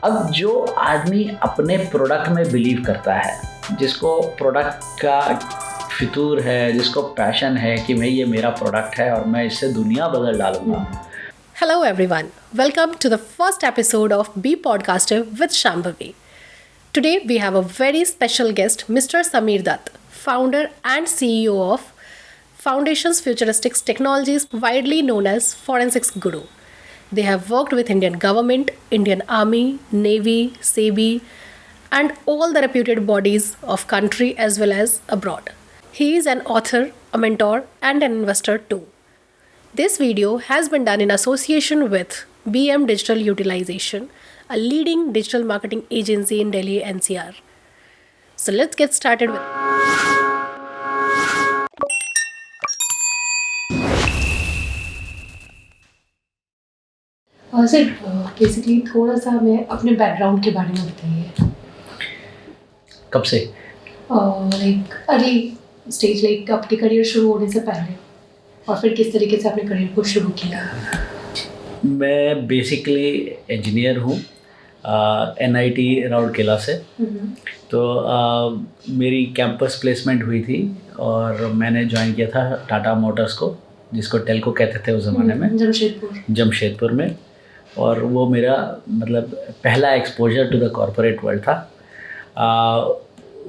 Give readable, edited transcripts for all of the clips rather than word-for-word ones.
अब जो आदमी अपने प्रोडक्ट में बिलीव करता है, जिसको प्रोडक्ट का फितूर है, जिसको पैशन है कि भाई ये मेरा प्रोडक्ट है और मैं इससे दुनिया बदल डालूंगा। Hello everyone, welcome to the first episode of Be Podcaster with Shambhavi. Today we have a very special guest, Mr. Sameer Dutt, founder and CEO of Foundations Futuristics Technologies, widely known as Forensics Guru. They have worked with Indian government, Indian Army, Navy, SEBI, and all the reputed bodies of country as well as abroad. He is an author, a mentor, and an investor too. This video has been done in association with BM Digital Utilization, a leading digital marketing agency in Delhi NCR. So let's get started with. Sir basically थोड़ा सा हमें अपने background के बारे में बताइए। कब से? लाइक अर्ली स्टेज, लाइक आपके करियर शुरू होने से पहले, और फिर किस तरीके से आपने करियर को शुरू किया। मैं बेसिकली इंजीनियर हूँ NIT राउरकेला से। तो मेरी कैंपस प्लेसमेंट हुई थी और मैंने ज्वाइन किया था टाटा मोटर्स को, जिसको टेल्को कहते थे उस ज़माने में, जमशेदपुर में। और वो मेरा मतलब पहला exposure to the corporate world था।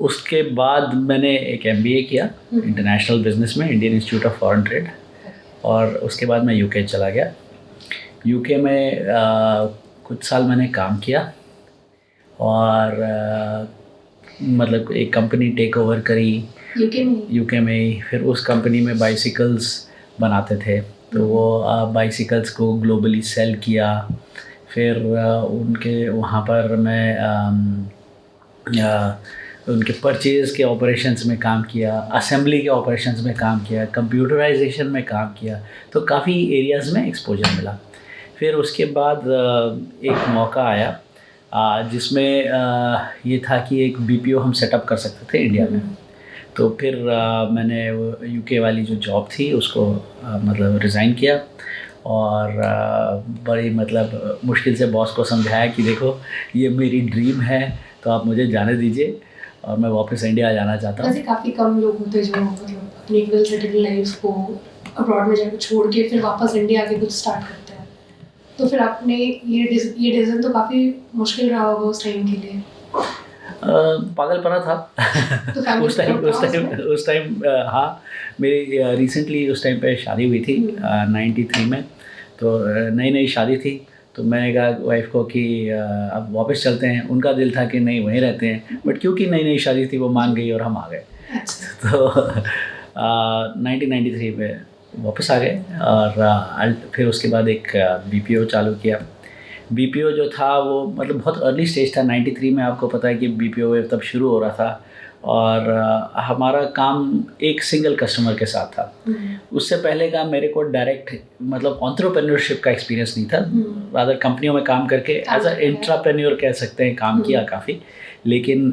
उसके बाद मैंने एक MBA किया इंटरनेशनल बिजनेस में, Indian Institute of Foreign Trade. और उसके बाद मैं UK चला गया। UK में कुछ साल मैंने काम किया और मतलब एक कंपनी टेक ओवर करी UK में ही। फिर उस कंपनी में बाइसिकल्स बनाते थे, तो वो बाइसिकल्स को ग्लोबली सेल किया। फिर उनके वहाँ पर मैं उनके परचेज़ के ऑपरेशंस में काम किया, असेंबली के ऑपरेशंस में काम किया, कंप्यूटराइजेशन में काम किया। तो काफ़ी एरियाज़ में एक्सपोजर मिला। फिर उसके बाद एक मौका आया जिसमें ये था कि एक BPO हम सेटअप कर सकते थे इंडिया में। तो फिर मैंने वो UK वाली जो जॉब थी उसको मतलब रिज़ाइन किया और बड़ी मतलब मुश्किल से बॉस को समझाया कि देखो ये मेरी ड्रीम है, तो आप मुझे जाने दीजिए और मैं वापस इंडिया जाना चाहता हूँ। वैसे काफ़ी कम लोग होते हैं जो मतलब अपनी वेल सेटल्ड लाइफ को अब्रॉड में जाकर छोड़ के फिर वापस इंडिया आके कुछ स्टार्ट करते हैं। तो फिर आपने ये डिसीजन तो काफ़ी मुश्किल रहा होगा उस टाइम के लिए। पागलपना था उस टाइम। हाँ, मेरी रिसेंटली उस टाइम पे शादी हुई थी 93 में। तो नई शादी थी, तो मैंने कहा वाइफ को कि अब वापस चलते हैं। उनका दिल था कि नहीं वहीं रहते हैं, बट क्योंकि नई शादी थी वो मान गई और हम आ गए। तो 1993 में वापस आ गए और फिर उसके बाद एक BPO चालू किया। BPO जो था वो मतलब बहुत अर्ली स्टेज था। 93 में आपको पता है कि BPO तब शुरू हो रहा था और हमारा काम एक सिंगल कस्टमर के साथ था। उससे पहले का मेरे को डायरेक्ट मतलब एंटरप्रेन्योरशिप का एक्सपीरियंस नहीं था। रादर कंपनियों में काम करके एज अ एंटरप्रेन्योर कह सकते हैं, काम किया काफ़ी, लेकिन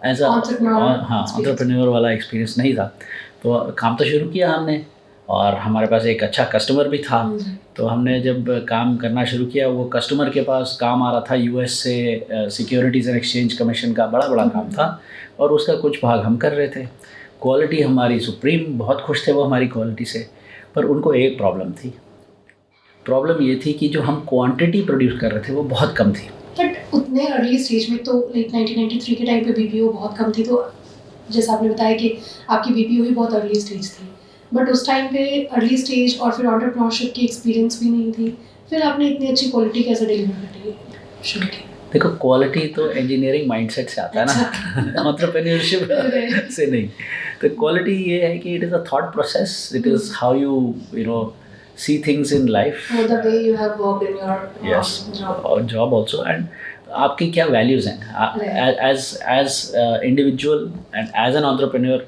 एज अ एंटरप्रेन्योर वाला एक्सपीरियंस नहीं था। तो काम तो शुरू किया हमने और हमारे पास एक अच्छा कस्टमर भी था। तो हमने जब काम करना शुरू किया, वो कस्टमर के पास काम आ रहा था US से, सिक्योरिटीज़ एंड एक्सचेंज कमीशन का बड़ा काम था और उसका कुछ भाग हम कर रहे थे। क्वालिटी हमारी सुप्रीम, बहुत खुश थे वो हमारी क्वालिटी से। पर उनको एक प्रॉब्लम थी। प्रॉब्लम ये थी कि जो हम क्वांटिटी प्रोड्यूस कर रहे थे वो बहुत कम थी। बट उतने अर्ली स्टेज में तो लाइक 1993 के टाइम पे BPO बहुत कम थी। तो जैसा आपने बताया कि आपकी BPO ही बहुत अर्ली स्टेज थी, बट उस टाइम पे अर्ली स्टेज और फिर एंटरप्रेन्योरशिप की एक्सपीरियंस भी नहीं थी। फिर आपने इतनी अच्छी क्वालिटी कैसे डिलीवर करनी शुरू की? देखो, क्वालिटी तो इंजीनियरिंग माइंडसेट से आता है ना, एंटरप्रेन्योरशिप से नहीं। तो क्वालिटी ये है कि it is a thought process, it is how you know see things in life, the way you have worked in your job also, and आपकी क्या वैल्यूज़ हैं as individual and as an entrepreneur।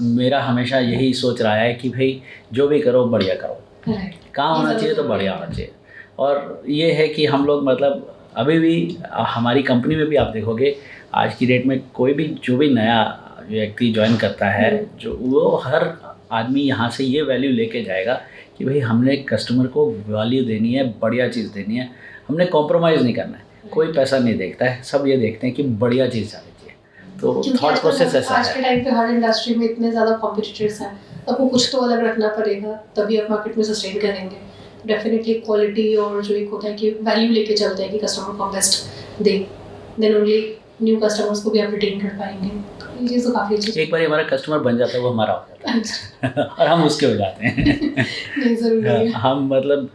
मेरा हमेशा यही सोच रहा है कि भाई जो भी करो बढ़िया करो, काम होना चाहिए तो बढ़िया होना चाहिए। और ये है कि हम लोग मतलब अभी भी हमारी कंपनी में भी आप देखोगे आज की डेट में कोई भी जो भी नया व्यक्ति ज्वाइन करता है, जो वो हर आदमी यहाँ से ये वैल्यू लेके जाएगा कि भाई हमने कस्टमर को वैल्यू देनी है, बढ़िया चीज़ देनी है, हमने कॉम्प्रोमाइज़ नहीं करना है। कोई पैसा नहीं देखता है, सब ये देखते हैं कि बढ़िया चीज़ जानी चाहिए। तो क्योंकि थॉट प्रोसेस ऐसा आज के है। टाइम पे हर इंडस्ट्री में इतने ज़्यादा कॉम्पिटिटर्स हैं, आपको कुछ तो अलग रखना पड़ेगा, तभी आप मार्केट में सस्टेन करेंगे। डेफिनेटली क्वालिटी और जो एक होता है कि वैल्यू लेके चलते हैं कि कस्टमर को बेस्ट दे, देन ओनली न्यू कस्टमर्स को भी आप रिटेन कर पाएंगे। ये चीज़ तो काफ़ी अच्छी एक बार हमारा कस्टमर बन जाता है, वो हमारा हो जाता है और हम उसके हो जाते हैं। नहीं ज़रूरी है। हम मतलब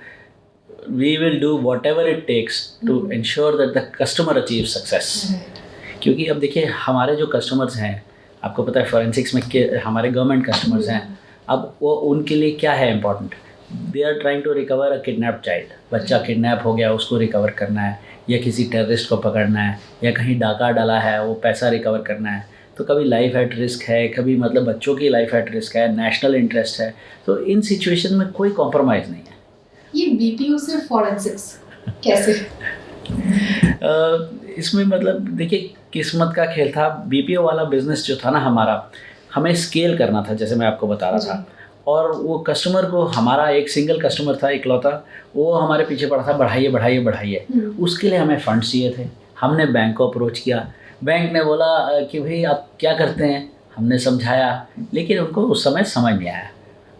we will do whatever it takes to ensure that the customer achieves success। क्योंकि अब देखिए हमारे जो कस्टमर्स हैं, आपको पता है फॉरेंसिक्स में के हमारे गवर्नमेंट कस्टमर्स हैं। अब वो उनके लिए क्या है important, they are trying to recover a kidnap child. बच्चा किडनैप हो गया, उसको रिकवर करना है, या किसी टेररिस्ट को पकड़ना है, या कहीं डाका डाला है, वो पैसा रिकवर करना है। तो कभी लाइफ एट रिस्क है, कभी मतलब बच्चों की लाइफ एट रिस्क है, नेशनल इंटरेस्ट है। तो इन सिचुएशन में कोई कॉम्प्रोमाइज़ नहीं है। ये बीपीओ से फॉरेंसिक्स कैसे? इसमें मतलब देखिए किस्मत का खेल था। बीपीओ वाला बिजनेस जो था ना हमारा, हमें स्केल करना था, जैसे मैं आपको बता रहा था। और वो कस्टमर को, हमारा एक सिंगल कस्टमर था इकलौता, वो हमारे पीछे पड़ा था, बढ़ाइए बढ़ाइए बढ़ाइए। उसके लिए हमें फंड्स चाहिए थे। हमने बैंक को अप्रोच किया, बैंक ने बोला कि भाई आप क्या करते हैं। हमने समझाया, लेकिन उनको उस समय समझ नहीं आया।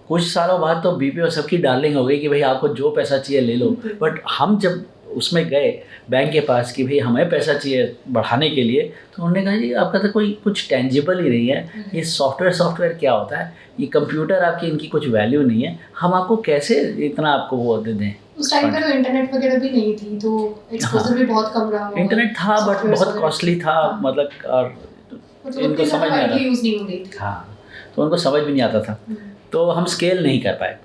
कुछ सालों बाद तो बीपीओ सबकी डार्लिंग हो गई कि भाई आपको जो पैसा चाहिए ले लो। बट हम जब उसमें गए बैंक के पास कि भाई हमें पैसा चाहिए बढ़ाने के लिए, तो उन्होंने कहा जी आपका तो कोई कुछ टेंजिबल ही नहीं है, ये सॉफ्टवेयर क्या होता है, ये कंप्यूटर आपकी, इनकी कुछ वैल्यू नहीं है, हम आपको कैसे इतना आपको वो दे दें। उस टाइम पे तो इंटरनेट वगैरह भी नहीं थी, तो एक्सपोजर भी बहुत कम रहा होगा। इंटरनेट था बट बहुत कॉस्टली था, मतलब और इनको समझ नहीं आता। हाँ, तो उनको समझ भी नहीं आता था, तो हम स्केल नहीं कर पाए।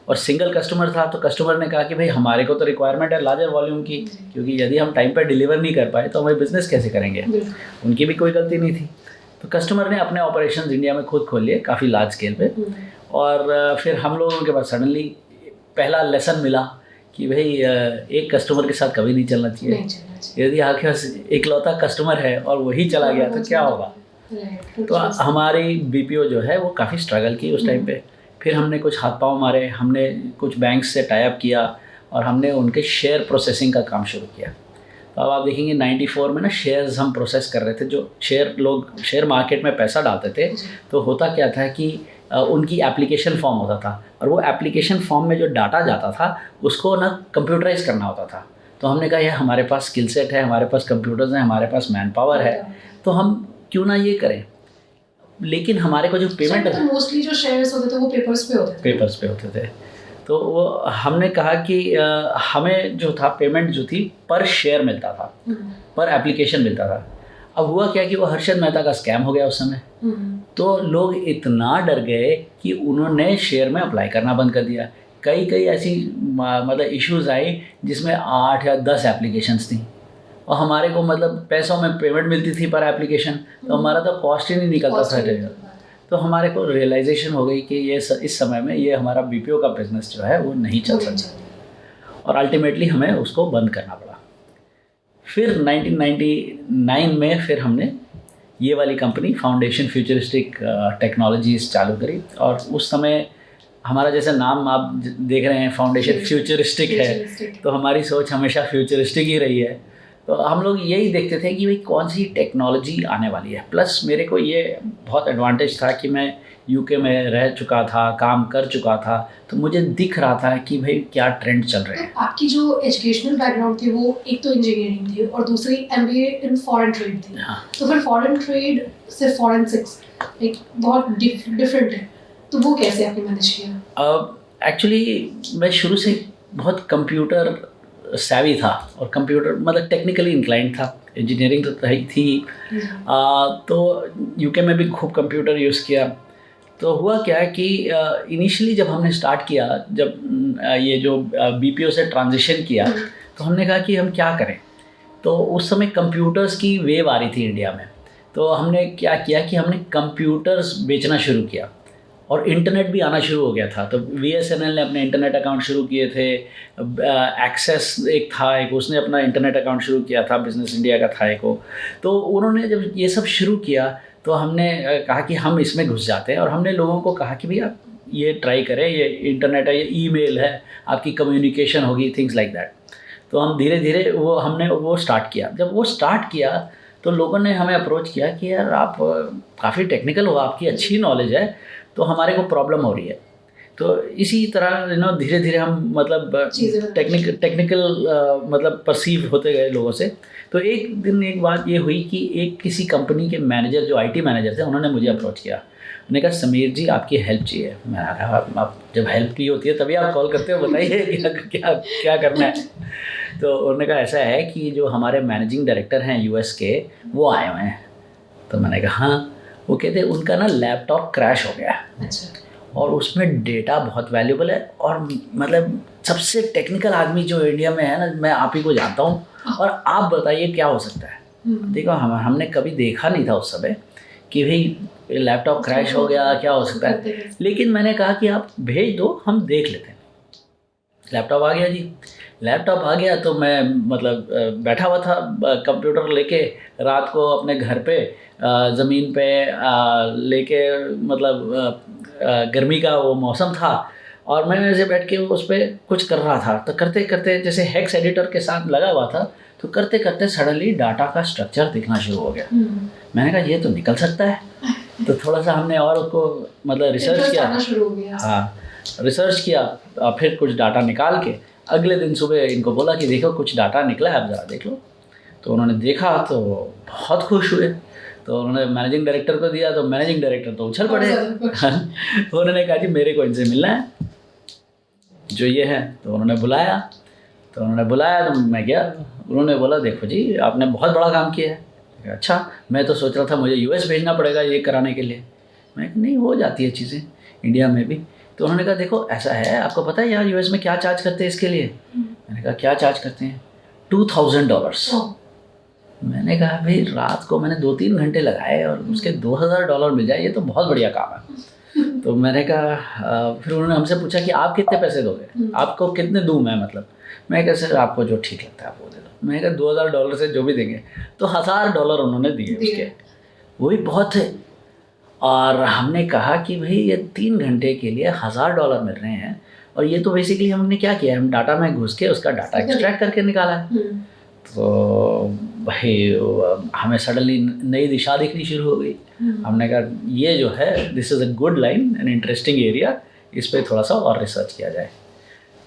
और सिंगल कस्टमर था, तो कस्टमर ने कहा कि भाई हमारे को तो रिक्वायरमेंट है लार्जर वॉल्यूम की, क्योंकि यदि हम टाइम पर डिलीवर नहीं कर पाए तो हमें बिज़नेस कैसे करेंगे। उनकी भी कोई गलती नहीं थी। तो कस्टमर ने अपने ऑपरेशंस इंडिया में खुद खोल लिए काफ़ी लार्ज स्केल पे। और फिर हम लोगों के पास सडनली पहला लेसन मिला कि भाई एक कस्टमर के साथ कभी नहीं चलना चाहिए। यदि आपके पास इकलौता कस्टमर है और वही चला गया तो क्या होगा। तो हमारी बीपीओ जो है वो काफ़ी स्ट्रगल की उस टाइम पे। फिर हमने कुछ हाथ पांव मारे, हमने कुछ बैंक से टाई अप किया और हमने उनके शेयर प्रोसेसिंग का काम शुरू किया। तो अब आप देखेंगे 94 में ना शेयर्स हम प्रोसेस कर रहे थे। जो लोग शेयर मार्केट में पैसा डालते थे, तो होता क्या था कि उनकी एप्लीकेशन फॉर्म होता था, और वो एप्लीकेशन फॉर्म में जो डाटा जाता था उसको ना कंप्यूटराइज करना होता था। तो हमने कहा यार हमारे पास स्किल सेट है, हमारे पास कंप्यूटर्स हैं, हमारे पास मैन पावर है, तो हम क्यों ना ये करें। लेकिन हमारे को जो पेमेंट तो मोस्टली जो शेयर्स होते थे वो पेपर्स पे होते थे। तो वो हमने कहा कि हमें जो था पेमेंट जो थी पर शेयर मिलता था, पर एप्लीकेशन मिलता था। अब हुआ क्या कि वो हर्षद मेहता का स्कैम हो गया उस समय। तो लोग इतना डर गए कि उन्होंने शेयर में अप्लाई करना बंद कर दिया। कई ऐसी मतलब इश्यूज आई जिसमें 8 या 10 एप्लीकेशंस थी, और हमारे को मतलब पैसों में पेमेंट मिलती थी पर एप्लीकेशन, तो हमारा तो कॉस्ट ही नहीं निकलता था। तो हमारे को रियलाइजेशन हो गई कि ये इस समय में ये हमारा बीपीओ का बिज़नेस जो है वो नहीं चल सकता, और अल्टीमेटली हमें उसको बंद करना पड़ा। फिर 1999 में फिर हमने ये वाली कंपनी फाउंडेशन फ्यूचरिस्टिक टेक्नोलॉजीज़ चालू करी। और उस समय हमारा जैसे नाम आप देख रहे हैं फाउंडेशन फ्यूचरिस्टिक है, तो हमारी सोच हमेशा फ्यूचरिस्टिक ही रही है। तो हम लोग यही देखते थे कि भाई कौन सी टेक्नोलॉजी आने वाली है। प्लस मेरे को ये बहुत एडवांटेज था कि मैं यूके में रह चुका था, काम कर चुका था, तो मुझे दिख रहा था कि भाई क्या ट्रेंड चल रहे हैं। तो आपकी जो एजुकेशनल बैकग्राउंड थी वो एक तो इंजीनियरिंग थी और दूसरी एमबीए इन फॉरेन ट्रेड थी। हाँ। तो फिर फॉरेन ट्रेड से फॉरेंसिक्स एक बहुत डिफरेंट है, तो वो कैसे आपने मैनेज किया? एक्चुअली मैं शुरू से बहुत कंप्यूटर सैवी था, और कंप्यूटर मतलब टेक्निकली इंक्लाइंड था। इंजीनियरिंग तो थी तो यूके में भी खूब कंप्यूटर यूज़ किया। तो हुआ क्या कि इनिशियली जब हमने स्टार्ट किया, जब ये जो बीपीओ से ट्रांजिशन किया, तो हमने कहा कि हम क्या करें। तो उस समय कंप्यूटर्स की वेव आ रही थी इंडिया में। तो हमने क्या किया कि हमने कंप्यूटर्स बेचना शुरू किया, और इंटरनेट भी आना शुरू हो गया था। तो VSNL ने अपने इंटरनेट अकाउंट शुरू किए थे, एक्सेस एक था, एक उसने अपना इंटरनेट अकाउंट शुरू किया था, बिजनेस इंडिया का था एक वो। तो उन्होंने जब ये सब शुरू किया तो हमने कहा कि हम इसमें घुस जाते हैं, और हमने लोगों को कहा कि भैया ये ट्राई करें, ये इंटरनेट है, ये ईमेल है, आपकी कम्युनिकेशन होगी, थिंग्स लाइक दैट। तो हम धीरे धीरे हमने वो स्टार्ट किया। जब वो स्टार्ट किया तो लोगों ने हमें अप्रोच किया कि यार आप काफ़ी टेक्निकल हो, आपकी अच्छी नॉलेज है, तो हमारे को प्रॉब्लम हो रही है। तो इसी तरह धीरे धीरे हम मतलब टेक्निकल मतलब परसीव होते गए लोगों से। तो एक दिन एक बात ये हुई कि एक किसी कंपनी के मैनेजर, जो IT मैनेजर थे, उन्होंने मुझे अप्रोच किया। उन्होंने कहा समीर जी आपकी हेल्प चाहिए। मैंने कहा आप जब हेल्प की होती है तभी आप कॉल करते हो, बताइए क्या क्या करना है। तो उन्होंने कहा ऐसा है कि जो हमारे मैनेजिंग डायरेक्टर हैं US के, वो आए हुए हैं। तो मैंने कहा हाँ। वो कहते उनका ना लैपटॉप क्रैश हो गया। अच्छा। और उसमें डेटा बहुत वैल्यूबल है, और मतलब सबसे टेक्निकल आदमी जो इंडिया में है ना, मैं आप ही को जानता हूँ, और आप बताइए क्या हो सकता है। देखो हमने कभी देखा नहीं था उस समय कि भाई लैपटॉप क्रैश हो गया, क्या हो सकता है। लेकिन मैंने कहा कि आप भेज दो, हम देख लेते हैं। लैपटॉप आ गया जी। लैपटॉप आ गया तो मैं मतलब बैठा हुआ था कंप्यूटर लेके, रात को अपने घर पे ज़मीन पे लेके, मतलब गर्मी का वो मौसम था, और मैं ऐसे बैठ के उस पर कुछ कर रहा था। तो करते करते जैसे हेक्स एडिटर के साथ लगा हुआ था, तो करते करते सडनली डाटा का स्ट्रक्चर दिखना शुरू हो गया। मैंने कहा ये तो निकल सकता है। तो थोड़ा सा हमने और उसको मतलब रिसर्च किया। हाँ, रिसर्च किया, फिर कुछ डाटा निकाल के अगले दिन सुबह इनको बोला कि देखो कुछ डाटा निकला है, आप ज़रा देख लो। तो उन्होंने देखा तो बहुत खुश हुए। तो उन्होंने मैनेजिंग डायरेक्टर को दिया, तो मैनेजिंग डायरेक्टर तो उछल पड़े। उन्होंने कहा जी मेरे को इनसे मिलना है, जो ये है। तो उन्होंने बुलाया। तो मैं गया। उन्होंने बोला देखो जी आपने बहुत बड़ा काम किया है। अच्छा, मैं तो सोच रहा था मुझे US भेजना पड़ेगा ये कराने के लिए। मैं नहीं, हो जाती है चीज़ें इंडिया में भी। तो उन्होंने कहा देखो ऐसा है, आपको पता है यार US में क्या चार्ज करते हैं इसके लिए? मैंने कहा क्या चार्ज करते हैं? $2000। मैंने कहा भाई रात को मैंने 2-3 घंटे लगाए और उसके $2000 मिल जाए, ये तो बहुत बढ़िया काम है। तो मैंने कहा फिर उन्होंने हमसे पूछा कि आप कितने पैसे दोगे, आपको कितने दूँ मैं, मतलब मैं कहा सर आपको जो ठीक लगता है आप वो दे दो। मैंने कहा $2000 से जो भी देंगे। तो $1000 उन्होंने दिए उसके, वही बहुत थे। और हमने कहा कि भाई ये 3 घंटे के लिए $1000 मिल रहे हैं, और ये तो बेसिकली हमने क्या किया, हम डाटा में घुस के उसका डाटा एक्सट्रैक्ट करके निकाला है। तो भाई हमें सडनली नई दिशा दिखनी शुरू हो गई। हमने कहा ये जो है this is a good line, an interesting area, इस पर थोड़ा सा और रिसर्च किया जाए।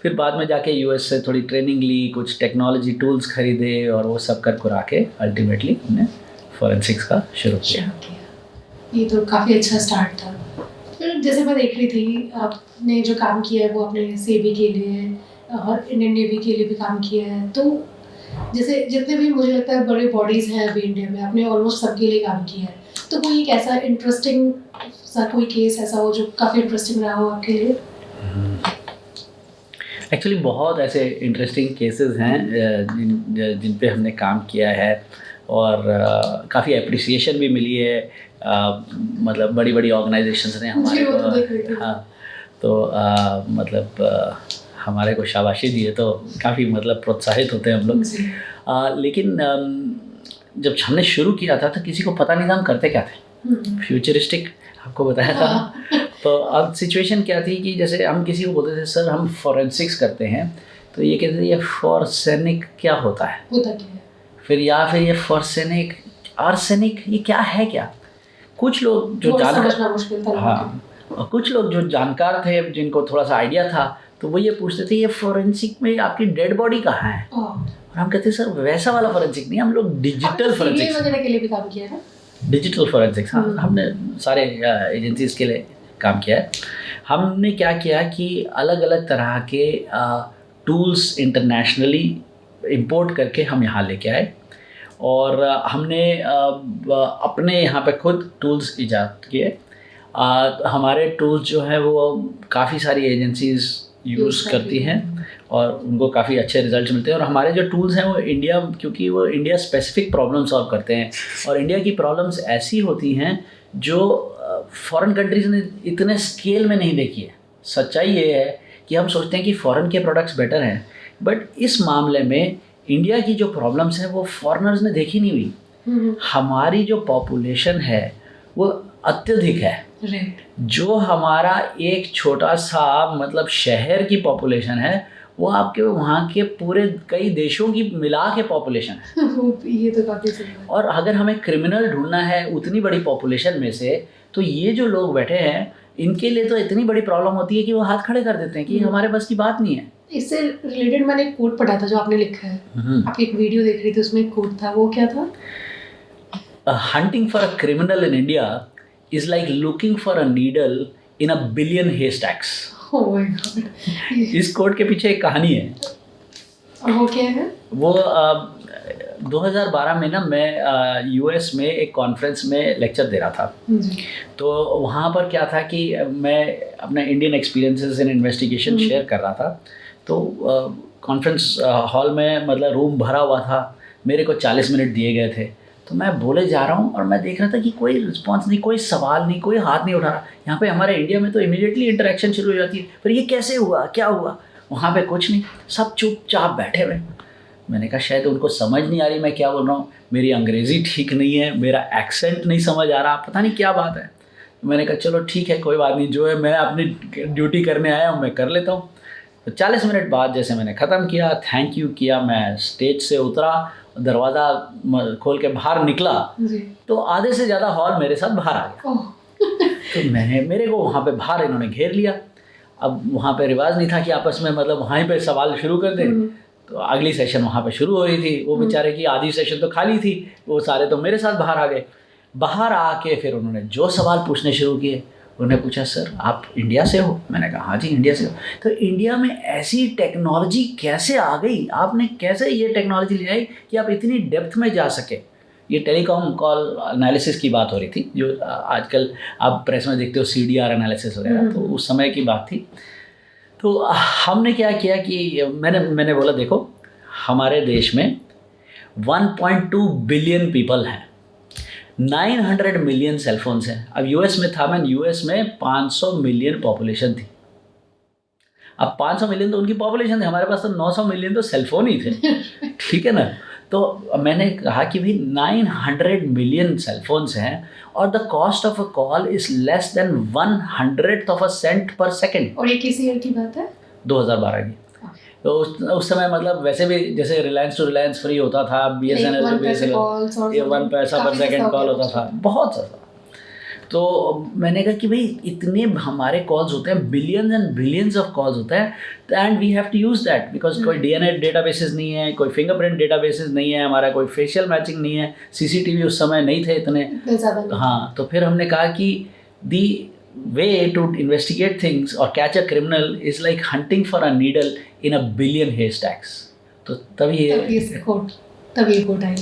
फिर बाद में जाके US से थोड़ी ट्रेनिंग ली, कुछ टेक्नोलॉजी टूल्स खरीदे, और वो सब कर कुरा के अल्टीमेटली हमने फॉरेंसिक्स का शुरू किया। ये तो काफ़ी अच्छा स्टार्ट था। फिर जैसे मैं देख रही थी आपने जो काम किया है वो आपने सेबी के लिए और इंडियन नेवी के लिए भी काम किया है। तो जैसे जितने भी मुझे लगता है बड़े बॉडीज़ हैं अभी इंडिया में, आपने ऑलमोस्ट सबके लिए काम किया है। तो कोई एक ऐसा इंटरेस्टिंग सा कोई केस ऐसा हो जो काफ़ी इंटरेस्टिंग रहा हो आपके लिए? एक्चुअली बहुत ऐसे इंटरेस्टिंग केसेस हैं जिन पे हमने काम किया है, और काफ़ी अप्रिसिएशन भी मिली है। मतलब बड़ी बड़ी ऑर्गेनाइजेशंस ने हमारे को, हाँ, तो मतलब हमारे को शाबाशी दी है, तो काफ़ी मतलब प्रोत्साहित होते हैं हम लोग। लेकिन जब हमने शुरू किया था तो किसी को पता नहीं था हम करते क्या थे। फ्यूचरिस्टिक आपको बताया था। तो अब सिचुएशन क्या थी कि जैसे हम किसी को बोलते थे सर हम फॉरेंसिक्स करते हैं, तो ये कहते थे ये फॉरेंसिक क्या होता है, फिर ये फॉरेंसिक आर्सेनिक ये क्या है क्या। कुछ लोग जो जानकार, हाँ, और कुछ लोग जो जानकार थे जिनको थोड़ा सा आइडिया था, तो वो ये पूछते थे ये फॉरेंसिक में आपकी डेड बॉडी कहाँ है। और हम कहते सर वैसा वाला फॉरेंसिक नहीं, हम लोग डिजिटल फॉरेंसिक्स वगैरह के लिए भी काम किया है। डिजिटल फॉरेंसिक्स, हाँ, हमने सारे एजेंसीज के लिए काम किया है। हमने क्या किया कि अलग अलग तरह के टूल्स इंटरनेशनली इंपोर्ट करके हम यहाँ लेके आए, और हमने अपने यहाँ पे खुद टूल्स ईजाद किए। हमारे टूल्स जो है वो काफ़ी सारी एजेंसीज़ यूज़ करती हैं, और उनको काफ़ी अच्छे रिजल्ट मिलते हैं। और हमारे जो टूल्स हैं वो इंडिया, क्योंकि वो इंडिया स्पेसिफिक प्रॉब्लम सॉल्व करते हैं, और इंडिया की प्रॉब्लम्स ऐसी होती हैं जो फॉरेन कंट्रीज़ ने इतने स्केल में नहीं देखी है। सच्चाई ये है कि हम सोचते हैं कि फ़ॉरेन के प्रोडक्ट्स बेटर हैं, बट इस मामले में इंडिया की जो प्रॉब्लम्स हैं वो फॉरेनर्स ने देखी नहीं हुई। हमारी जो पॉपुलेशन है वो अत्यधिक है। जो हमारा एक छोटा सा मतलब शहर की पॉपुलेशन है, वो आपके वहाँ के पूरे कई देशों की मिला के पॉपुलेशन है। ये तो काफी सही है। और अगर हमें क्रिमिनल ढूंढना है उतनी बड़ी पॉपुलेशन में से, तो ये जो लोग बैठे हैं इनके लिए तो इतनी बड़ी प्रॉब्लम होती है कि वो हाथ खड़े कर देते हैं कि हमारे बस की बात नहीं है। इससे रिलेटेड मैंने एक कोट पढ़ा था जो आपने लिखा है, आप एक वीडियो देख रही थी, उसमें एक कोट था, वो क्या था? Hunting for a criminal in India is like looking for a needle in a billion haystacks. Oh my God. इस कोट के पीछे एक कहानी है। और वो क्या है? वो 2012 में ना मैं यूएस में एक कॉन्फ्रेंस में लेक्चर दे रहा था। जी। तो वहाँ पर क्या था कि मैं अपना Indian experiences in investigation share कर रहा था। तो कॉन्फ्रेंस हॉल में मतलब रूम भरा हुआ था, मेरे को 40 मिनट दिए गए थे। तो मैं बोले जा रहा हूँ और मैं देख रहा था कि कोई रिस्पांस नहीं, कोई सवाल नहीं, कोई हाथ नहीं उठा रहा। यहाँ पे हमारे इंडिया में तो इमीडिएटली इंटरेक्शन शुरू हो जाती है, पर ये कैसे हुआ, क्या हुआ? वहाँ पे कुछ नहीं, सब चुपचाप बैठे हुए। मैंने कहा शायद उनको समझ नहीं आ रही मैं क्या बोल रहा हूँ, मेरी अंग्रेज़ी ठीक नहीं है, मेरा एक्सेंट नहीं समझ आ रहा, पता नहीं क्या बात है। मैंने कहा चलो ठीक है, कोई बात नहीं, जो है मैं अपनी ड्यूटी करने आया हूँ, मैं कर लेता हूँ। तो 40 मिनट बाद जैसे मैंने ख़त्म किया, थैंक यू किया, मैं स्टेज से उतरा, दरवाज़ा खोल के बाहर निकला जी। तो आधे से ज़्यादा हॉल मेरे साथ बाहर आ गया। तो मेरे को वहाँ पे बाहर इन्होंने घेर लिया। अब वहाँ पे रिवाज नहीं था कि आपस में मतलब वहीं पे सवाल शुरू कर दें। तो अगली सेशन वहाँ पे शुरू हो रही थी, वो बेचारे की आधी सेशन तो खाली थी, वो सारे तो मेरे साथ बाहर आ गए। बाहर आके फिर उन्होंने जो सवाल पूछने शुरू किए, उन्होंने पूछा सर आप इंडिया से हो? मैंने कहा हाँ जी इंडिया से हो। तो इंडिया में ऐसी टेक्नोलॉजी कैसे आ गई, आपने कैसे ये टेक्नोलॉजी ले आई कि आप इतनी डेप्थ में जा सके? ये टेलीकॉम कॉल एनालिसिस की बात हो रही थी, जो आजकल आप प्रेस में देखते हो CDR एनालिसिस वगैरह, तो उस समय की बात थी। तो हमने क्या किया कि मैंने बोला देखो हमारे देश में 1.2 बिलियन पीपल हैं, 900 मिलियन सेलफोन्स हैं। अब यूएस में था मैं, यूएस में 500 मिलियन पॉपुलेशन थी। अब 500 मिलियन तो उनकी पॉपुलेशन थी, हमारे पास तो 900 मिलियन तो सेलफोन ही थे। ठीक है ना? तो मैंने कहा कि भाई 900 मिलियन सेलफोन्स हैं और the cost of a call is less than 1/100th of a cent per second. और ये किस ईयर की बात है? 2012 की। तो उस समय मतलब वैसे भी जैसे रिलायंस टू रिलायंस फ्री होता था, BSNL टू BSNL, ये 1 पैसा पर सेकेंड कॉल होता था, बहुत सा। तो मैंने कहा कि भाई इतने हमारे कॉल्स होते हैं, billions and billions of calls होते हैं, and we have to use that because कोई DNA डेटाबेसेस नहीं है, कोई फिंगरप्रिंट डेटाबेसेस नहीं है, हमारा कोई फेशियल मैचिंग नहीं है, CCTV उस समय नहीं थे इतने ज़्यादा। हाँ, तो फिर हमने कहा कि दी way to investigate things or catch a criminal is like hunting for a needle in a billion haystacks. तो तभी ये कोट आई।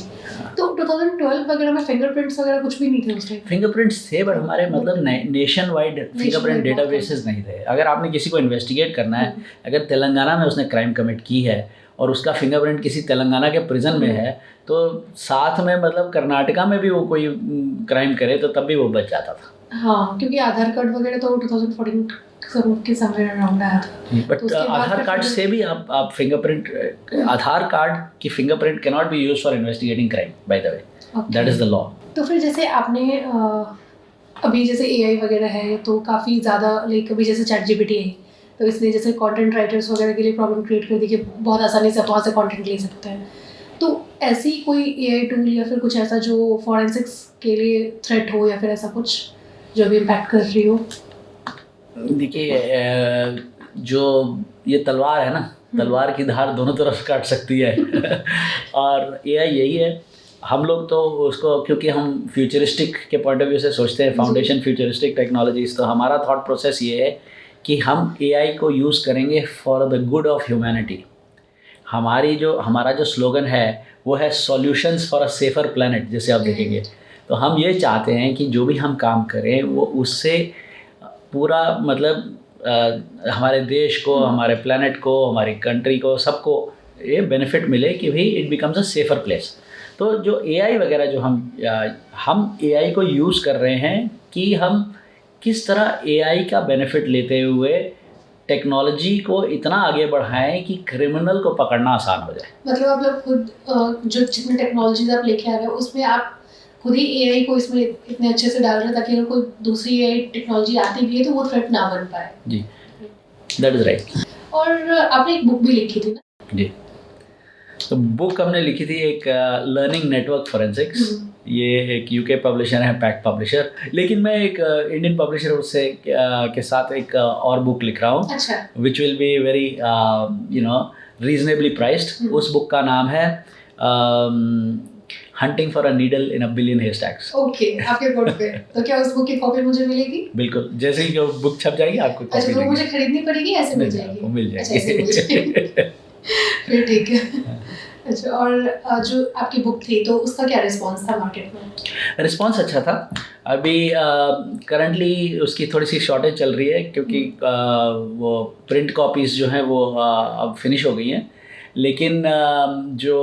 तो 2012 वगैरह में फिंगरप्रिंट्स वगैरह कुछ भी नहीं थे उस टाइम? फिंगरप्रिंट्स थे, बट हमारे मतलब नेशन वाइड फिंगरप्रिंट डेटाबेसेस नहीं थे। अगर आपने किसी को इन्वेस्टिगेट करना है, अगर तेलंगाना में उसने क्राइम कमिट की है और उसका फिंगरप्रिंट किसी तेलंगाना के प्रिजन में है, तो साथ में मतलब कर्नाटका में भी वो कोई क्राइम करे तो तब भी वो बच जाता था। हाँ, क्योंकि आधार कार्ड वगैरह तो 2014 के समय अराउंड आया था। बट आधार कार्ड से भी आप फिंगरप्रिंट, आधार कार्ड की fingerprint can not be used for investigating crime, by the way, that is the law. तो फिर जैसे आपने अभी जैसे AI वगैरह है तो काफ़ी ज़्यादा लाइक अभी जैसे ChatGPT है, तो इसलिए जैसे कंटेंट राइटर्स वगैरह के लिए प्रॉब्लम क्रिएट कर दी कि बहुत आसानी से आप वहाँ से कंटेंट ले सकते हैं। तो ऐसी कोई AI टूल या फिर कुछ ऐसा जो फॉरेंसिक्स के लिए थ्रेट हो या फिर ऐसा कुछ जो भी इम्पैक्ट कर रही हो? देखिए जो ये तलवार है ना, तलवार की धार दोनों तरफ काट सकती है और AI यही है। हम लोग तो उसको, क्योंकि हम फ्यूचरिस्टिक के पॉइंट ऑफ व्यू से सोचते हैं, फाउंडेशन फ्यूचरिस्टिक टेक्नोलॉजीज, तो हमारा थॉट प्रोसेस ये है कि हम AI को यूज़ करेंगे for the good of humanity. हमारा जो स्लोगन है वो है solutions for a safer planet. जैसे आप देखेंगे तो हम ये चाहते हैं कि जो भी हम काम करें वो उससे पूरा मतलब हमारे देश को, हमारे प्लैनेट को, हमारी कंट्री को, सबको ये बेनिफिट मिले कि भाई it becomes a safer place. तो जो AI वगैरह जो हम AI को यूज़ कर रहे हैं कि हम किस तरह AI का बेनिफिट लेते हुए टेक्नोलॉजी को इतना आगे बढ़ाएं कि क्रिमिनल को पकड़ना आसान हो जाए। मतलब आप लोग खुद जो जितनी टेक्नोलॉजीज आप लेके आ रहे हो उसमें आप खुद ही AI को इसमें इतने अच्छे से डाल रहे हैं ताकि अगर कोई दूसरी AI टेक्नोलॉजी आती भी है तो वो थ्रेट ना बन पाए। जी, दैट इज़ राइट। और आपने एक बुक भी लिखी थी ना? जी, तो बुक हमने लिखी थी एक लर्निंग नेटवर्क फॉरेंसिक्स। ये एक यूके पब्लिशर है, पैक्ट पब्लिशर, लेकिन मैं एक इंडियन पब्लिशर उससे के साथ एक और बुक लिख रहा हूँ, अच्छा। Which will be very reasonably priced. उस बुक का नाम है hunting for a needle in a billion hay stacks. Okay, आपके बोर्ड पे। तो क्या उस बुक की कॉपी मुझे मिलेगी? बिल्कुल, जैसे ही जो बुक छप जाएगी आपको अच्छा, कॉपी तो मुझे खरीदनी पड़ेगी, ऐसे मिल जाएगी? मिल अच्छा, ऐसे मिल जाएगी। जाएगी। फिर ठीक है। अच्छा, और जो आपकी बुक थी तो उसका क्या रिस्पांस था मार्केट में? रिस्पांस अच्छा था। अभी करंटली उसकी थोड़ी सी शॉर्टेज चल रही है, क्योंकि वो प्रिंट कॉपीज़ जो हैं वो अब फिनिश हो गई हैं, लेकिन जो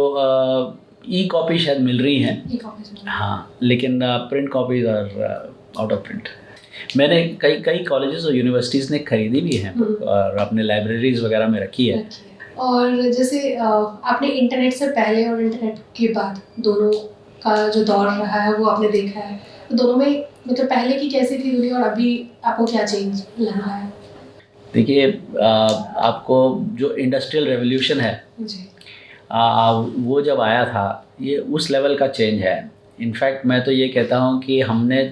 ई कॉपी शायद मिल रही हैं। ई-कॉपीज़ में? हाँ, लेकिन print copies are out of print. मैंने कई कई कॉलेजेस और यूनिवर्सिटीज़ ने खरीदी भी हैं और अपने लाइब्रेरीज़ वगैरह में रखी है। और जैसे आपने इंटरनेट से पहले और इंटरनेट के बाद दोनों का जो दौर रहा है वो आपने देखा है, तो दोनों में मतलब पहले की कैसी थी दुनिया और अभी आपको क्या चेंज लग रहा है? देखिए, आपको जो इंडस्ट्रियल रेवोल्यूशन है जी। वो जब आया था, ये उस लेवल का चेंज है। इनफैक्ट मैं तो ये कहता हूँ कि हमने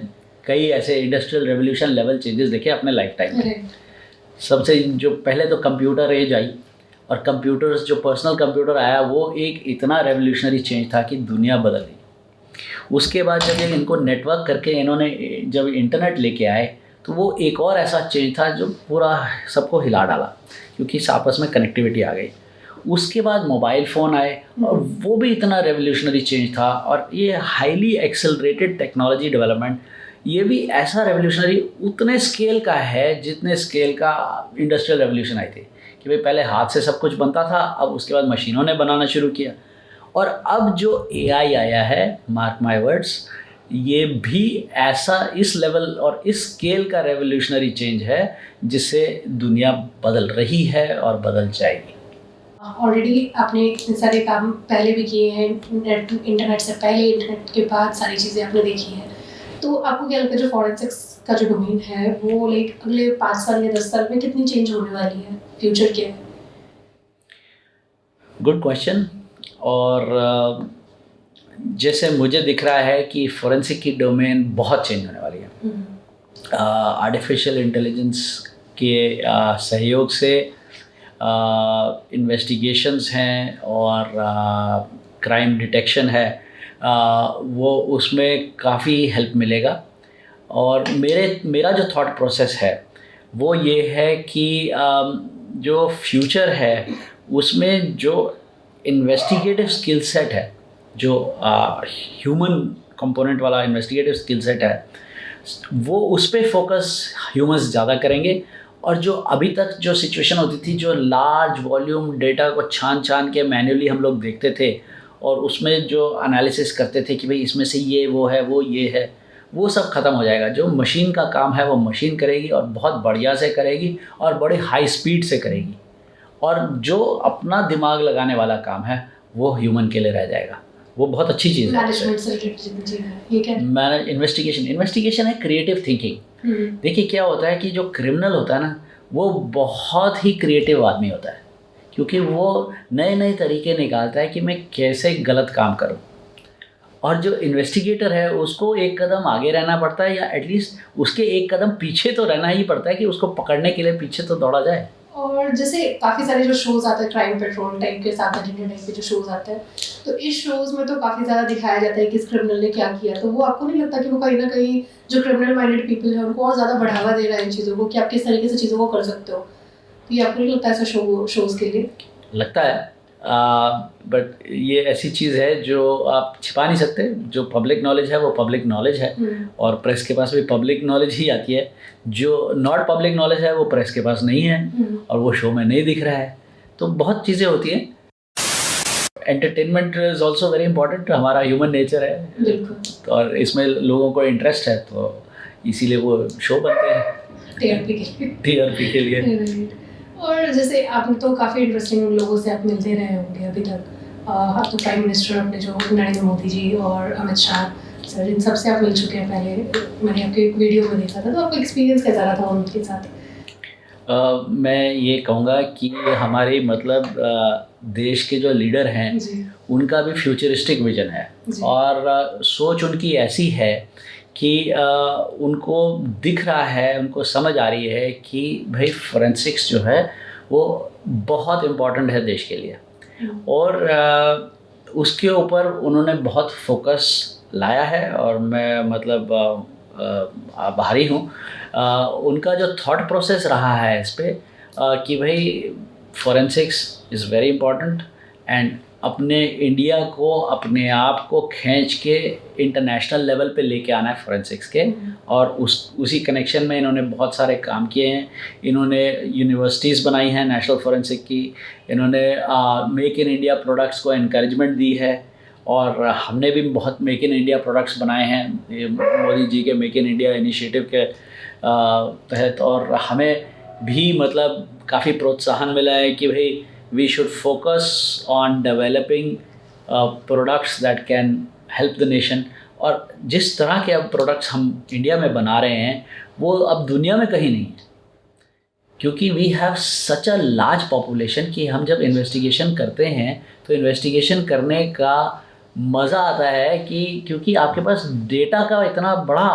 कई ऐसे इंडस्ट्रियल रेवोल्यूशन लेवल चेंजेस देखे अपने लाइफ टाइम में। राइट। सबसे जो पहले तो कंप्यूटर एज आई, और कंप्यूटर्स जो पर्सनल कंप्यूटर आया वो एक इतना रेवोल्यूशनरी चेंज था कि दुनिया बदल गई। उसके बाद जब ये इनको नेटवर्क करके इन्होंने जब इंटरनेट लेके आए, तो वो एक और ऐसा चेंज था जो पूरा सबको हिला डाला, क्योंकि आपस में कनेक्टिविटी आ गई। उसके बाद मोबाइल फ़ोन आए और वो भी इतना रेवोल्यूशनरी चेंज था, और ये हाईली एक्सेलरेटेड टेक्नोलॉजी डेवलपमेंट, ये भी ऐसा रेवोल्यूशनरी उतने स्केल का है जितने स्केल का इंडस्ट्रियल रेवोल्यूशन आई थी, कि भाई पहले हाथ से सब कुछ बनता था, अब उसके बाद मशीनों ने बनाना शुरू किया, और अब जो AI आया है, मार्क माय वर्ड्स, ये भी ऐसा इस लेवल और इस स्केल का रेवोल्यूशनरी चेंज है जिससे दुनिया बदल रही है और बदल जाएगी। ऑलरेडी आपने इतने सारे काम पहले भी किए हैं, इंटरनेट से पहले, इंटरनेट के बाद सारी चीज़ें आपने देखी हैं, तो आपको क्या लगता है जो फॉरेंसिक्स का जो डोमेन है वो लाइक अगले 5 साल या 10 साल में कितनी चेंज होने वाली है? फ्यूचर क्या है? Good question. और जैसे मुझे दिख रहा है कि फोरेंसिक की डोमेन बहुत चेंज होने वाली है। आर्टिफिशियल इंटेलिजेंस के सहयोग से इन्वेस्टिगेशंस हैं और क्राइम डिटेक्शन है, वो उसमें काफ़ी हेल्प मिलेगा। और मेरा जो थॉट प्रोसेस है वो ये है कि जो फ्यूचर है उसमें जो इन्वेस्टिगेटिव स्किल सेट है, जो ह्यूमन कंपोनेंट वाला इन्वेस्टिगेटिव स्किल सेट है, वो उस पर फोकस ह्यूमंस ज़्यादा करेंगे। और जो अभी तक जो सिचुएशन होती थी, जो लार्ज वॉल्यूम डेटा को छान के मैन्युअली हम लोग देखते थे और उसमें जो एनालिसिस करते थे कि भाई इसमें से ये वो है, वो ये है, वो सब ख़त्म हो जाएगा। जो मशीन का काम है वो मशीन करेगी और बहुत बढ़िया से करेगी और बड़े हाई स्पीड से करेगी, और जो अपना दिमाग लगाने वाला काम है वो ह्यूमन के लिए रह जाएगा। वो बहुत अच्छी चीज़ है। मैनेजमेंट से रिलेटेड चीज़ है ये क्या? इन्वेस्टिगेशन है क्रिएटिव थिंकिंग। देखिए क्या होता है कि जो क्रिमिनल होता है ना, वो बहुत ही क्रिएटिव आदमी होता है, क्योंकि वो नए नए तरीके निकालता है कि मैं कैसे गलत काम करूं। और जो इन्वेस्टिगेटर है उसको एक कदम आगे रहना पड़ता है, या एटलीस्ट उसके एक कदम पीछे तो रहना ही पड़ता है कि उसको पकड़ने के लिए पीछे तो दौड़ा जाए। और जैसे काफ़ी सारे जो शोज़ आते हैं, क्राइम पेट्रोल टाइप के, साथ टाइप के जो शोज़ आते हैं, तो इस शोज़ में तो काफ़ी ज़्यादा दिखाया जाता है कि इस क्रिमिनल ने क्या किया, तो वो आपको नहीं लगता कि वो कहीं ना कहीं जो क्रिमिनल माइंडेड पीपल है उनको और ज़्यादा बढ़ावा दे रहा है इन चीज़ों को, कि आप किस तरीके से चीज़ों को कर सकते हो? तो ये आपको नहीं लगता ऐसा शोज़ के लिए? लगता है, बट ये ऐसी चीज़ है जो आप छिपा नहीं सकते। जो पब्लिक नॉलेज है वो पब्लिक नॉलेज है, और प्रेस के पास भी पब्लिक नॉलेज ही आती है। जो नॉट पब्लिक नॉलेज है वो प्रेस के पास नहीं है, और वो शो में नहीं दिख रहा है। तो बहुत चीज़ें होती हैं। Entertainment is also very important, हमारा ह्यूमन नेचर है, और इसमें लोगों को इंटरेस्ट है, तो इसीलिए वो शो बनते हैं TRP के लिए। और जैसे आप तो काफ़ी इंटरेस्टिंग लोगों से आप मिलते रहे होंगे अभी तक। आप तो प्राइम मिनिस्टर अपने जो नरेंद्र मोदी जी और अमित शाह सर, इन सब से आप मिल चुके हैं पहले, मैंने आपके वीडियो में देखा था, तो आपका एक्सपीरियंस कैसा रहा था उनके साथ? मैं ये कहूँगा कि हमारे मतलब देश के जो लीडर हैं जी उनका भी फ्यूचरिस्टिक विजन है जी और सोच उनकी ऐसी है कि उनको दिख रहा है, उनको समझ आ रही है कि भाई फोरेंसिक्स जो है वो बहुत इम्पॉर्टेंट है देश के लिए और उसके ऊपर उन्होंने बहुत फोकस लाया है और मैं मतलब आभारी हूँ। उनका जो थॉट प्रोसेस रहा है इस पे कि भाई forensics is very important and अपने इंडिया को अपने आप को खींच के इंटरनेशनल लेवल पे लेके आना है फोरेंसिक्स के और उसी कनेक्शन में इन्होंने बहुत सारे काम किए हैं। इन्होंने यूनिवर्सिटीज़ बनाई हैं नेशनल फोरेंसिक की, इन्होंने मेक इन इंडिया प्रोडक्ट्स को एनकरेजमेंट दी है और हमने भी बहुत मेक इन इंडिया प्रोडक्ट्स बनाए हैं मोदी जी के मेक इन इंडिया इनिशिएटिव के तहत और हमें भी मतलब काफ़ी प्रोत्साहन मिला है कि भाई we should focus on developing products that can help the nation। और जिस तरह के अब प्रोडक्ट्स हम इंडिया में बना रहे हैं वो अब दुनिया में कहीं नहीं है क्योंकि we have such a large population कि हम जब इन्वेस्टिगेशन करते हैं तो इन्वेस्टिगेशन करने का मज़ा आता है कि क्योंकि आपके पास डेटा का इतना बड़ा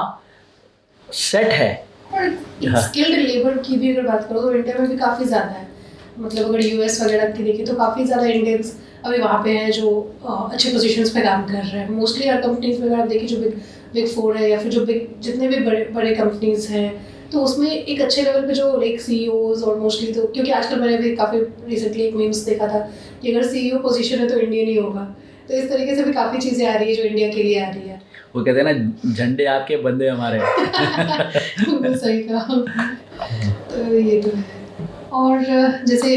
सेट है। और स्किल्ड लेबर की भी अगर बात करो तो इंडिया में भी काफ़ी ज़्यादा है। मतलब अगर यूएस वगैरह की देखें तो काफ़ी ज़्यादा इंडियंस अभी वहाँ पे हैं जो अच्छे पोजीशंस पे काम कर रहे हैं। मोस्टली हर कंपनीज में अगर आप देखिए जो बिग फोर है या फिर जो बिग जितने भी बड़े बड़े कंपनीज हैं तो उसमें एक अच्छे लेवल पे जो लाइक सीईओज और मोस्टली तो क्योंकि आजकल मैंने भी काफ़ी रिसेंटली एक मीम्स देखा था कि अगर सीईओ पोजीशन है तो इंडियन ही होगा। तो इस तरीके से भी काफ़ी चीज़ें आ रही है जो इंडिया के लिए आ रही है। वो कहते हैं ना झंडे आपके बंदे हमारे। बिल्कुल सही कहा। तो ये तो है। और जैसे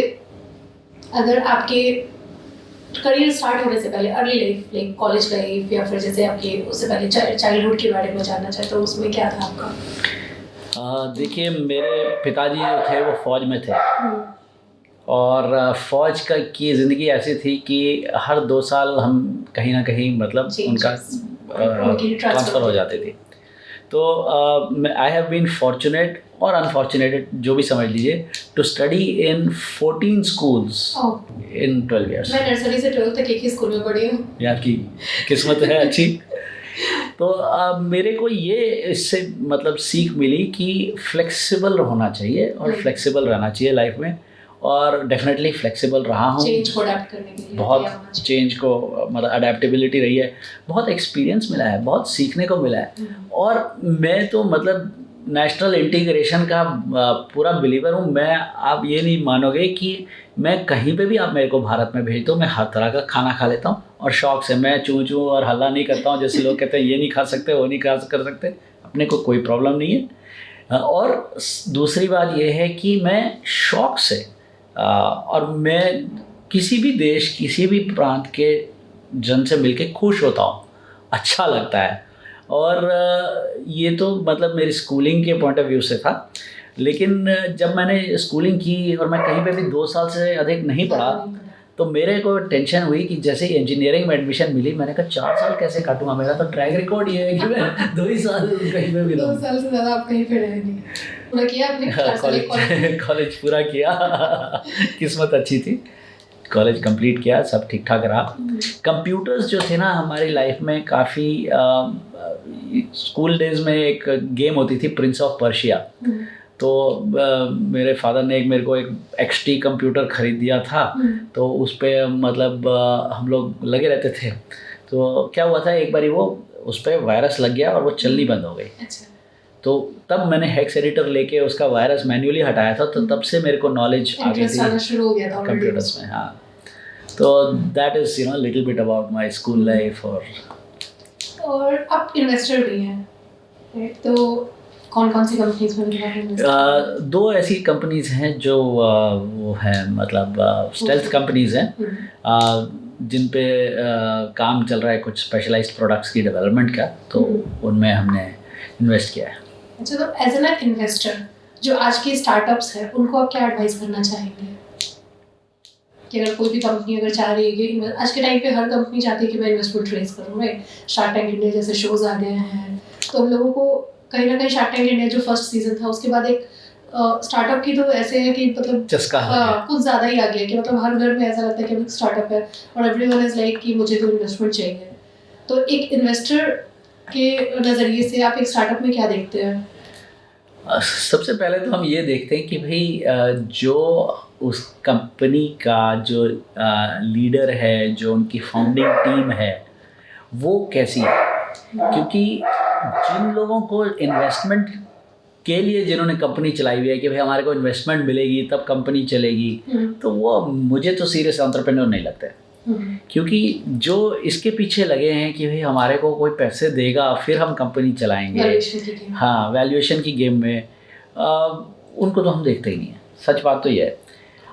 अगर आपके करियर स्टार्ट होने से पहले अर्ली लाइफ कॉलेज लाइफ या फिर जैसे आपके उससे पहले चाइल्डहुड के बारे में जानना चाहे तो उसमें क्या था आपका? देखिए मेरे पिताजी जो थे वो फ़ौज में थे और फ़ौज की ज़िंदगी ऐसी थी कि हर 2 साल हम कहीं ना कहीं मतलब उनका ट्रांसफ़र हो जाती थी। तो आई हैव बीन फॉर्चुनेट और अनफॉर्चुनेटेड जो भी समझ लीजिए to study in 14 schools in 12 years. मैं नर्सरी से 12th तक एक ही स्कूल में पढ़ी हूँ। ये आपकी किस्मत है अच्छी। तो मेरे को ये इससे मतलब सीख मिली कि फ्लेक्सिबल होना चाहिए और फ्लेक्सिबल रहना चाहिए लाइफ में और डेफिनेटली फ्लेक्सिबल रहा हूँ। चेंज को अडेप्ट करने के लिए बहुत चेंज को मतलब अडेप्टेबिलिटी रही है, बहुत एक्सपीरियंस मिला है, बहुत सीखने को मिला है और मैं तो मतलब नेशनल इंटीग्रेशन का पूरा बिलीवर हूँ। मैं आप ये नहीं मानोगे कि मैं कहीं पे भी आप मेरे को भारत में भेज दो मैं हर तरह का खाना खा लेता हूँ और शौक से मैं चूँ चूँ और हल्ला नहीं करता हूँ जैसे लोग कहते हैं ये नहीं खा सकते वो नहीं कर सकते। अपने को कोई प्रॉब्लम नहीं है। और दूसरी बात ये है कि मैं शौक से और मैं किसी भी देश किसी भी प्रांत के जन से मिलके खुश होता हूँ, अच्छा लगता है। और ये तो मतलब मेरी स्कूलिंग के पॉइंट ऑफ व्यू से था, लेकिन जब मैंने स्कूलिंग की और मैं कहीं पे भी 2 साल से अधिक नहीं पढ़ा तो मेरे को टेंशन हुई कि जैसे ही इंजीनियरिंग में एडमिशन मिली मैंने कहा 4 साल कैसे काटूंगा, मेरा तो ट्रैक रिकॉर्ड ये है कि मैं 2 ही साल कहीं पे मिला। 2 साल से ज़्यादा आप कहीं पे रहे नहीं। पूरा किया आपने? कॉलेज पूरा किया। किस्मत अच्छी थी, कॉलेज कंप्लीट किया, सब ठीक ठाक रहा। कंप्यूटर्स जो थे ना हमारी लाइफ में काफ़ी स्कूल डेज में एक गेम होती थी प्रिंस ऑफ पर्शिया। तो मेरे फादर ने मेरे को एक XT कंप्यूटर ख़रीद दिया था तो उस पर मतलब हम लोग लगे रहते थे। तो क्या हुआ था एक बारी वो उस पर वायरस लग गया और वो चलनी बंद हो गई। अच्छा। तो तब मैंने हेक्स एडिटर लेके उसका वायरस मैन्युअली हटाया था। तो तब से मेरे को नॉलेज आ गई थी शुरू हो गया था कंप्यूटर्स में। हाँ, तो that is little bit about my school life. और आप इन्वेस्टर भी हैं तो कौन कौन सी कंपनीज में? 2 ऐसी कंपनीज हैं जो वो हैं मतलब स्टेल्थ कंपनीज हैं जिन पे काम चल रहा है कुछ स्पेशलाइज्ड प्रोडक्ट्स की डेवलपमेंट का, तो उनमें हमने इन्वेस्ट किया है। अच्छा, तो एज एन इन्वेस्टर जो आज की स्टार्टअप्स है उनको आप क्या एडवाइस करना चाहेंगे कि अगर कोई भी कंपनी अगर चाह रही है कि आज के टाइम पे हर कंपनी चाहती है कि मैं इन्वेस्टमेंट रेज करूँ, राइट? शार्क टैंक इंडिया जैसे शोज आ गए हैं तो हम लोगों को कहीं ना कहीं शार्क टैंक इंडिया जो फर्स्ट सीजन था उसके बाद एक स्टार्टअप की तो ऐसे है कि मतलब चस्का हो गया। कुछ ज़्यादा ही आ गया कि मतलब हर घर में ऐसा लगता है कि अभी स्टार्टअप है और एवरीवन इज़ लाइक कि मुझे तो इन्वेस्टमेंट चाहिए। तो एक इन्वेस्टर के नज़रिए से आप एक स्टार्टअप में क्या देखते हैं? सबसे पहले तो हम ये देखते हैं कि भाई जो उस कंपनी का जो लीडर है, जो उनकी फाउंडिंग टीम है, वो कैसी है। क्योंकि जिन लोगों को इन्वेस्टमेंट के लिए जिन्होंने कंपनी चलाई हुई है कि भाई हमारे को इन्वेस्टमेंट मिलेगी तब कंपनी चलेगी, तो वो मुझे तो सीरियस एंटरप्रेन्योर नहीं लगते। क्योंकि जो इसके पीछे लगे हैं कि भाई हमारे को कोई पैसे देगा फिर हम कंपनी चलाएंगे, हाँ, वैल्यूएशन की गेम में, उनको तो हम देखते ही नहीं है। सच बात तो ये है।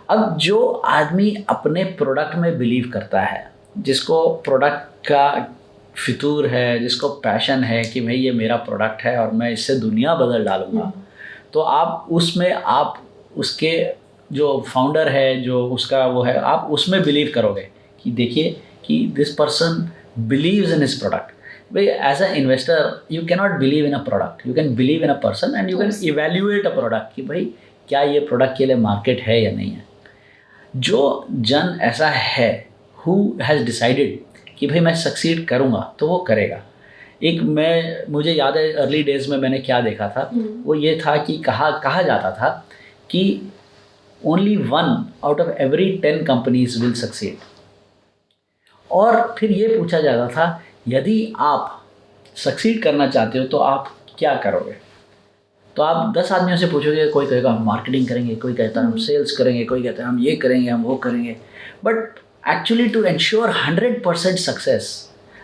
अब जो आदमी अपने प्रोडक्ट में बिलीव करता है, जिसको प्रोडक्ट का फितूर है, जिसको पैशन है कि भाई ये मेरा प्रोडक्ट है और मैं इससे दुनिया बदल डालूँगा, तो आप उसमें, आप उसके जो फाउंडर है, जो उसका वो है, आप उसमें बिलीव करोगे कि देखिए कि this person believes in his product. भाई as a investor you cannot believe in a product, you can believe in a person and you can evaluate a product कि भाई क्या ये प्रोडक्ट के लिए मार्केट है या नहीं है। जो जन ऐसा है हु हैज़ डिसाइडेड कि भाई मैं सक्सीड करूँगा तो वो करेगा। मुझे याद है अर्ली डेज़ में मैंने क्या देखा था, वो ये था कि कहा जाता था कि only 1 out of every 10 companies will succeed. और फिर ये पूछा जाता था यदि आप सक्सीड करना चाहते हो तो आप क्या करोगे। तो आप 10 आदमियों से पूछोगे, कोई कहेगा हम मार्केटिंग करेंगे, कोई कहता है हम सेल्स करेंगे, कोई कहता है हम ये करेंगे, हम वो करेंगे। But actually to ensure 100% success,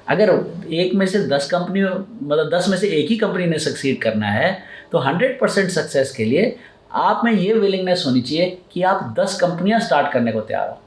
अगर एक में से 10 कंपनी, मतलब 10 में से एक ही कंपनी ने सक्सीड करना है, तो 100% सक्सेस के लिए आप में ये विलिंगनेस होनी चाहिए कि आप 10 कंपनियां स्टार्ट करने को तैयार हो।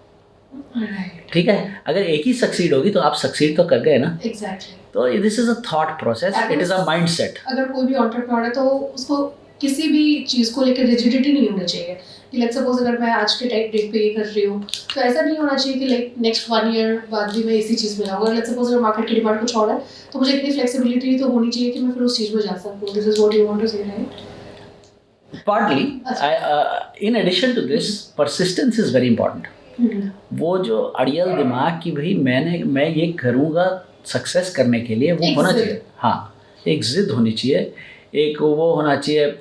ठीक है, अगर एक ही सक्सीड होगी तो आप सक्सीड तो कर गए ना। एग्जैक्टली। तो this is a thought process, it is a mindset. अगर कोई भी एंटरप्रेन्योर है तो उसको किसी भी चीज़ को लेकर रिजिडिटी नहीं होनी चाहिए कि लेट्स सपोज अगर मैं आज के डेट पे ये कर रही हूँ तो ऐसा नहीं होना चाहिए कि लाइक नेक्स्ट 1 ईयर बाद भी मैं इसी चीज़ में रहूँगा। लेट्स सपोज अगर मार्केट की डिमांड कुछ और है तो मुझे इतनी फ्लेक्सिबिलिटी तो होनी चाहिए कि मैं फिर उस चीज़ में जा सकूँ। This is what you want to say, right? Partly, in addition to this, persistence is very important. वो जो अड़ियल दिमाग कि भाई मैं ये करूँगा सक्सेस करने के लिए, वो होना चाहिए। हाँ, एक ज़िद होनी चाहिए, एक वो होना चाहिए,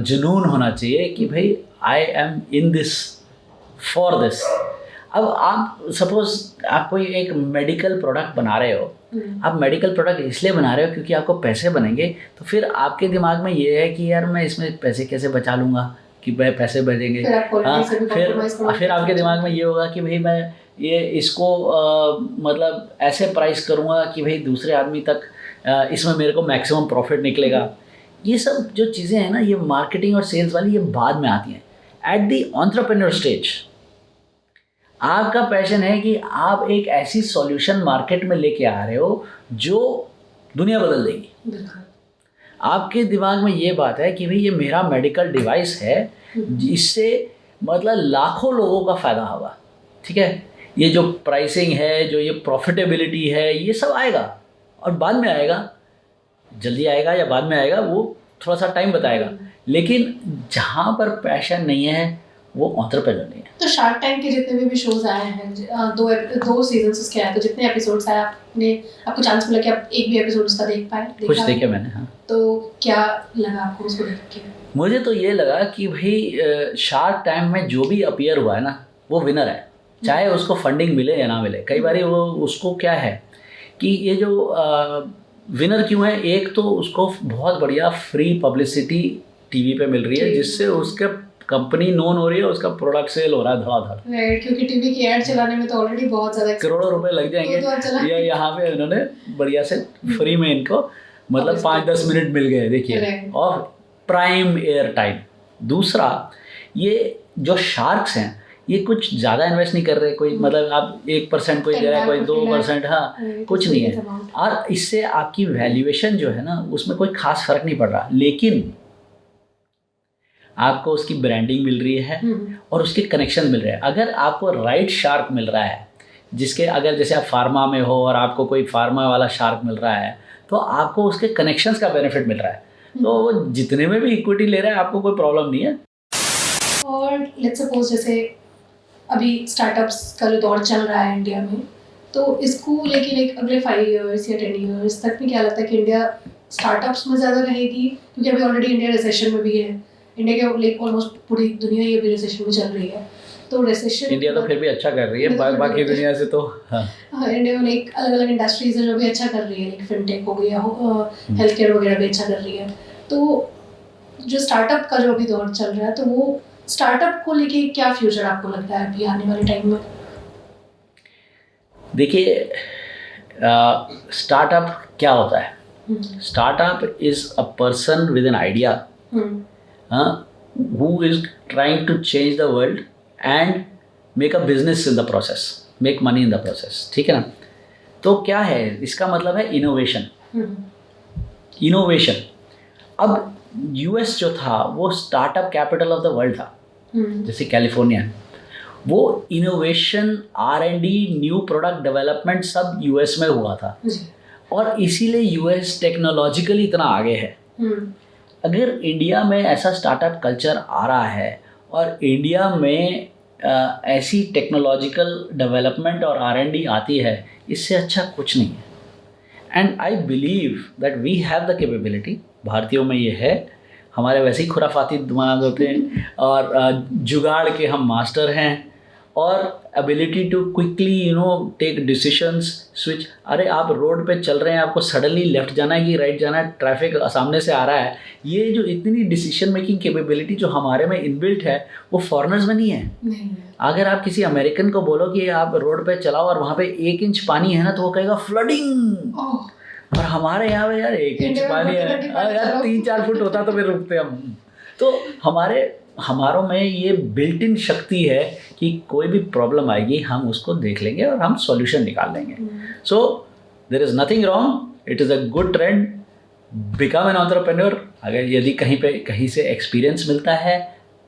जुनून होना चाहिए कि भाई I am in this for this. अब आप सपोज आप कोई एक मेडिकल प्रोडक्ट बना रहे हो, आप मेडिकल प्रोडक्ट इसलिए बना रहे हो क्योंकि आपको पैसे बनेंगे, तो फिर आपके दिमाग में ये है कि यार मैं इसमें पैसे कैसे बचा लूँगा कि भाई पैसे बचेंगे। हाँ, फिर आपके दिमाग में ये होगा कि भाई मैं ये इसको मतलब ऐसे प्राइस करूँगा कि भाई दूसरे आदमी तक इसमें मेरे को मैक्सिमम प्रॉफिट निकलेगा। ये सब जो चीज़ें हैं ना, ये मार्केटिंग और सेल्स वाली, ये बाद में आती हैं। एट दी एंटरप्रेन्योर स्टेज आपका पैशन है कि आप एक ऐसी सॉल्यूशन मार्केट में लेके आ रहे हो जो दुनिया बदल देगी। आपके दिमाग में ये बात है कि भाई ये मेरा मेडिकल डिवाइस है जिससे मतलब लाखों लोगों का फ़ायदा होगा। ठीक है, ये जो प्राइसिंग है, जो ये प्रॉफिटेबिलिटी है, ये सब आएगा और बाद में आएगा, जल्दी आएगा या बाद में आएगा वो थोड़ा सा टाइम बताएगा। लेकिन जहाँ पर पैशन नहीं है वो एंटरप्रेन्योर नहीं है। तो शार्क टैंक के जितने भी शोज आए हैं, दो सीजन्स उसके आए, तो जितने एपिसोड्स आए आपको चांस मिला कि आप एक भी एपिसोड उसका देख पाए? कुछ देखे मैंने। हाँ, तो क्या लगा आपको उसको देख के? मुझे तो ये लगा कि भाई शार्क टैंक में जो भी अपीयर हुआ है ना, वो विनर है, चाहे उसको फंडिंग मिले या ना मिले। कई बार वो उसको क्या है कि ये जो विनर क्यों है, एक तो उसको बहुत बढ़िया फ्री पब्लिसिटी टीवी पे मिल रही है जिससे उसके कंपनी नोन हो रही है, उसका प्रोडक्ट सेल हो रहा है धड़ाधड़। राइट, क्योंकि टीवी की ऐड चलाने में तो ऑलरेडी बहुत ज़्यादा करोड़ों रुपए लग जाएंगे। ये यहाँ पे इन्होंने बढ़िया से फ्री में इनको मतलब 5-10 मिनट मिल गए, देखिए, और प्राइम एयर टाइम। दूसरा, ये जो शार्क्स हैं ये कुछ ज़्यादा इन्वेस्ट नहीं कर रहे, कोई मतलब आप 1% कोई दे रहा है, कोई 2%, हाँ, कुछ नहीं है। और इससे आपकी वैल्यूएशन जो है ना, उसमें कोई खास फर्क नहीं पड़ रहा, लेकिन आपको उसकी ब्रांडिंग मिल रही है और उसके कनेक्शन मिल रहे हैं। अगर आपको राइट शार्क मिल रहा है, जिसके अगर जैसे आप फार्मा में हो और आपको कोई फार्मा वाला शार्क मिल रहा है, तो आपको उसके कनेक्शंस का बेनिफिट मिल रहा है, तो वो जितने में भी इक्विटी ले रहा है आपको कोई प्रॉब्लम नहीं है। बट लेट्स सपोज जैसे अभी स्टार्टअप्स का जो दौर चल रहा है इंडिया में, तो इसको लेके लाइक अगले 5 इयर्स या 10 इयर्स तक में क्या लगता है कि इंडिया स्टार्टअप्स में ज़्यादा रहेगी, क्योंकि अभी ऑलरेडी इंडिया रिसेशन में भी है, इंडिया के लाइक ऑलमोस्ट पूरी दुनिया ही अभी रिसेशन में चल रही है, तो रिसेशन इंडिया तो फिर भी अच्छा कर रही है बाकी दुनिया से तो। हाँ, इंडिया में लाइक अलग अलग इंडस्ट्रीज है जो भी अच्छा कर रही है, लाइक फिनटेक हो गया, हेल्थ केयर वगैरह भी अच्छा कर रही है, तो जो स्टार्टअप का जो अभी दौर चल रहा है, तो वो स्टार्टअप को लेके क्या फ्यूचर आपको लगता है अभी आने वाले टाइम में? देखिए, स्टार्टअप क्या होता है? Startup is a person with an idea who is trying to change the world and make a business in the process, make money in the process, ठीक है ना? तो क्या है इसका मतलब है इनोवेशन। इनोवेशन, अब यूएस जो था वो startup capital of the world था, जैसे कैलिफोर्निया, वो innovation, R&D, new product development सब यूएस में हुआ था, और इसीलिए यूएस टेक्नोलॉजिकली इतना आगे है। अगर इंडिया में ऐसा स्टार्टअप कल्चर आ रहा है और इंडिया में ऐसी टेक्नोलॉजिकल डेवलपमेंट और R&D आती है, इससे अच्छा कुछ नहीं है। And I believe that we have the capability, भारतीयों में ये है, हमारे वैसे ही खुराफाती दिमाग होते हैं और जुगाड़ के हम मास्टर हैं, और ability to quickly take decisions, switch. अरे आप रोड पे चल रहे हैं, आपको सडनली लेफ्ट जाना है कि राइट जाना है, ट्रैफिक सामने से आ रहा है, ये जो इतनी डिसीजन मेकिंग कैपेबिलिटी जो हमारे में इनबिल्ट है, वो फॉरेनर्स में नहीं है। अगर आप किसी अमेरिकन को बोलो कि आप रोड पे चलाओ और वहाँ पे 1 इंच पानी है ना, तो वो कहेगा फ्लडिंग, और हमारे यहाँ पे यार 1 इंच पानी है, यार 3-4 फुट होता तो फिर रुकते हम। तो हमारों में ये बिल्ट इन शक्ति है कि कोई भी प्रॉब्लम आएगी हम उसको देख लेंगे और हम सॉल्यूशन निकाल लेंगे। So there is nothing wrong, it is a good trend, become an entrepreneur. अगर यदि कहीं से एक्सपीरियंस मिलता है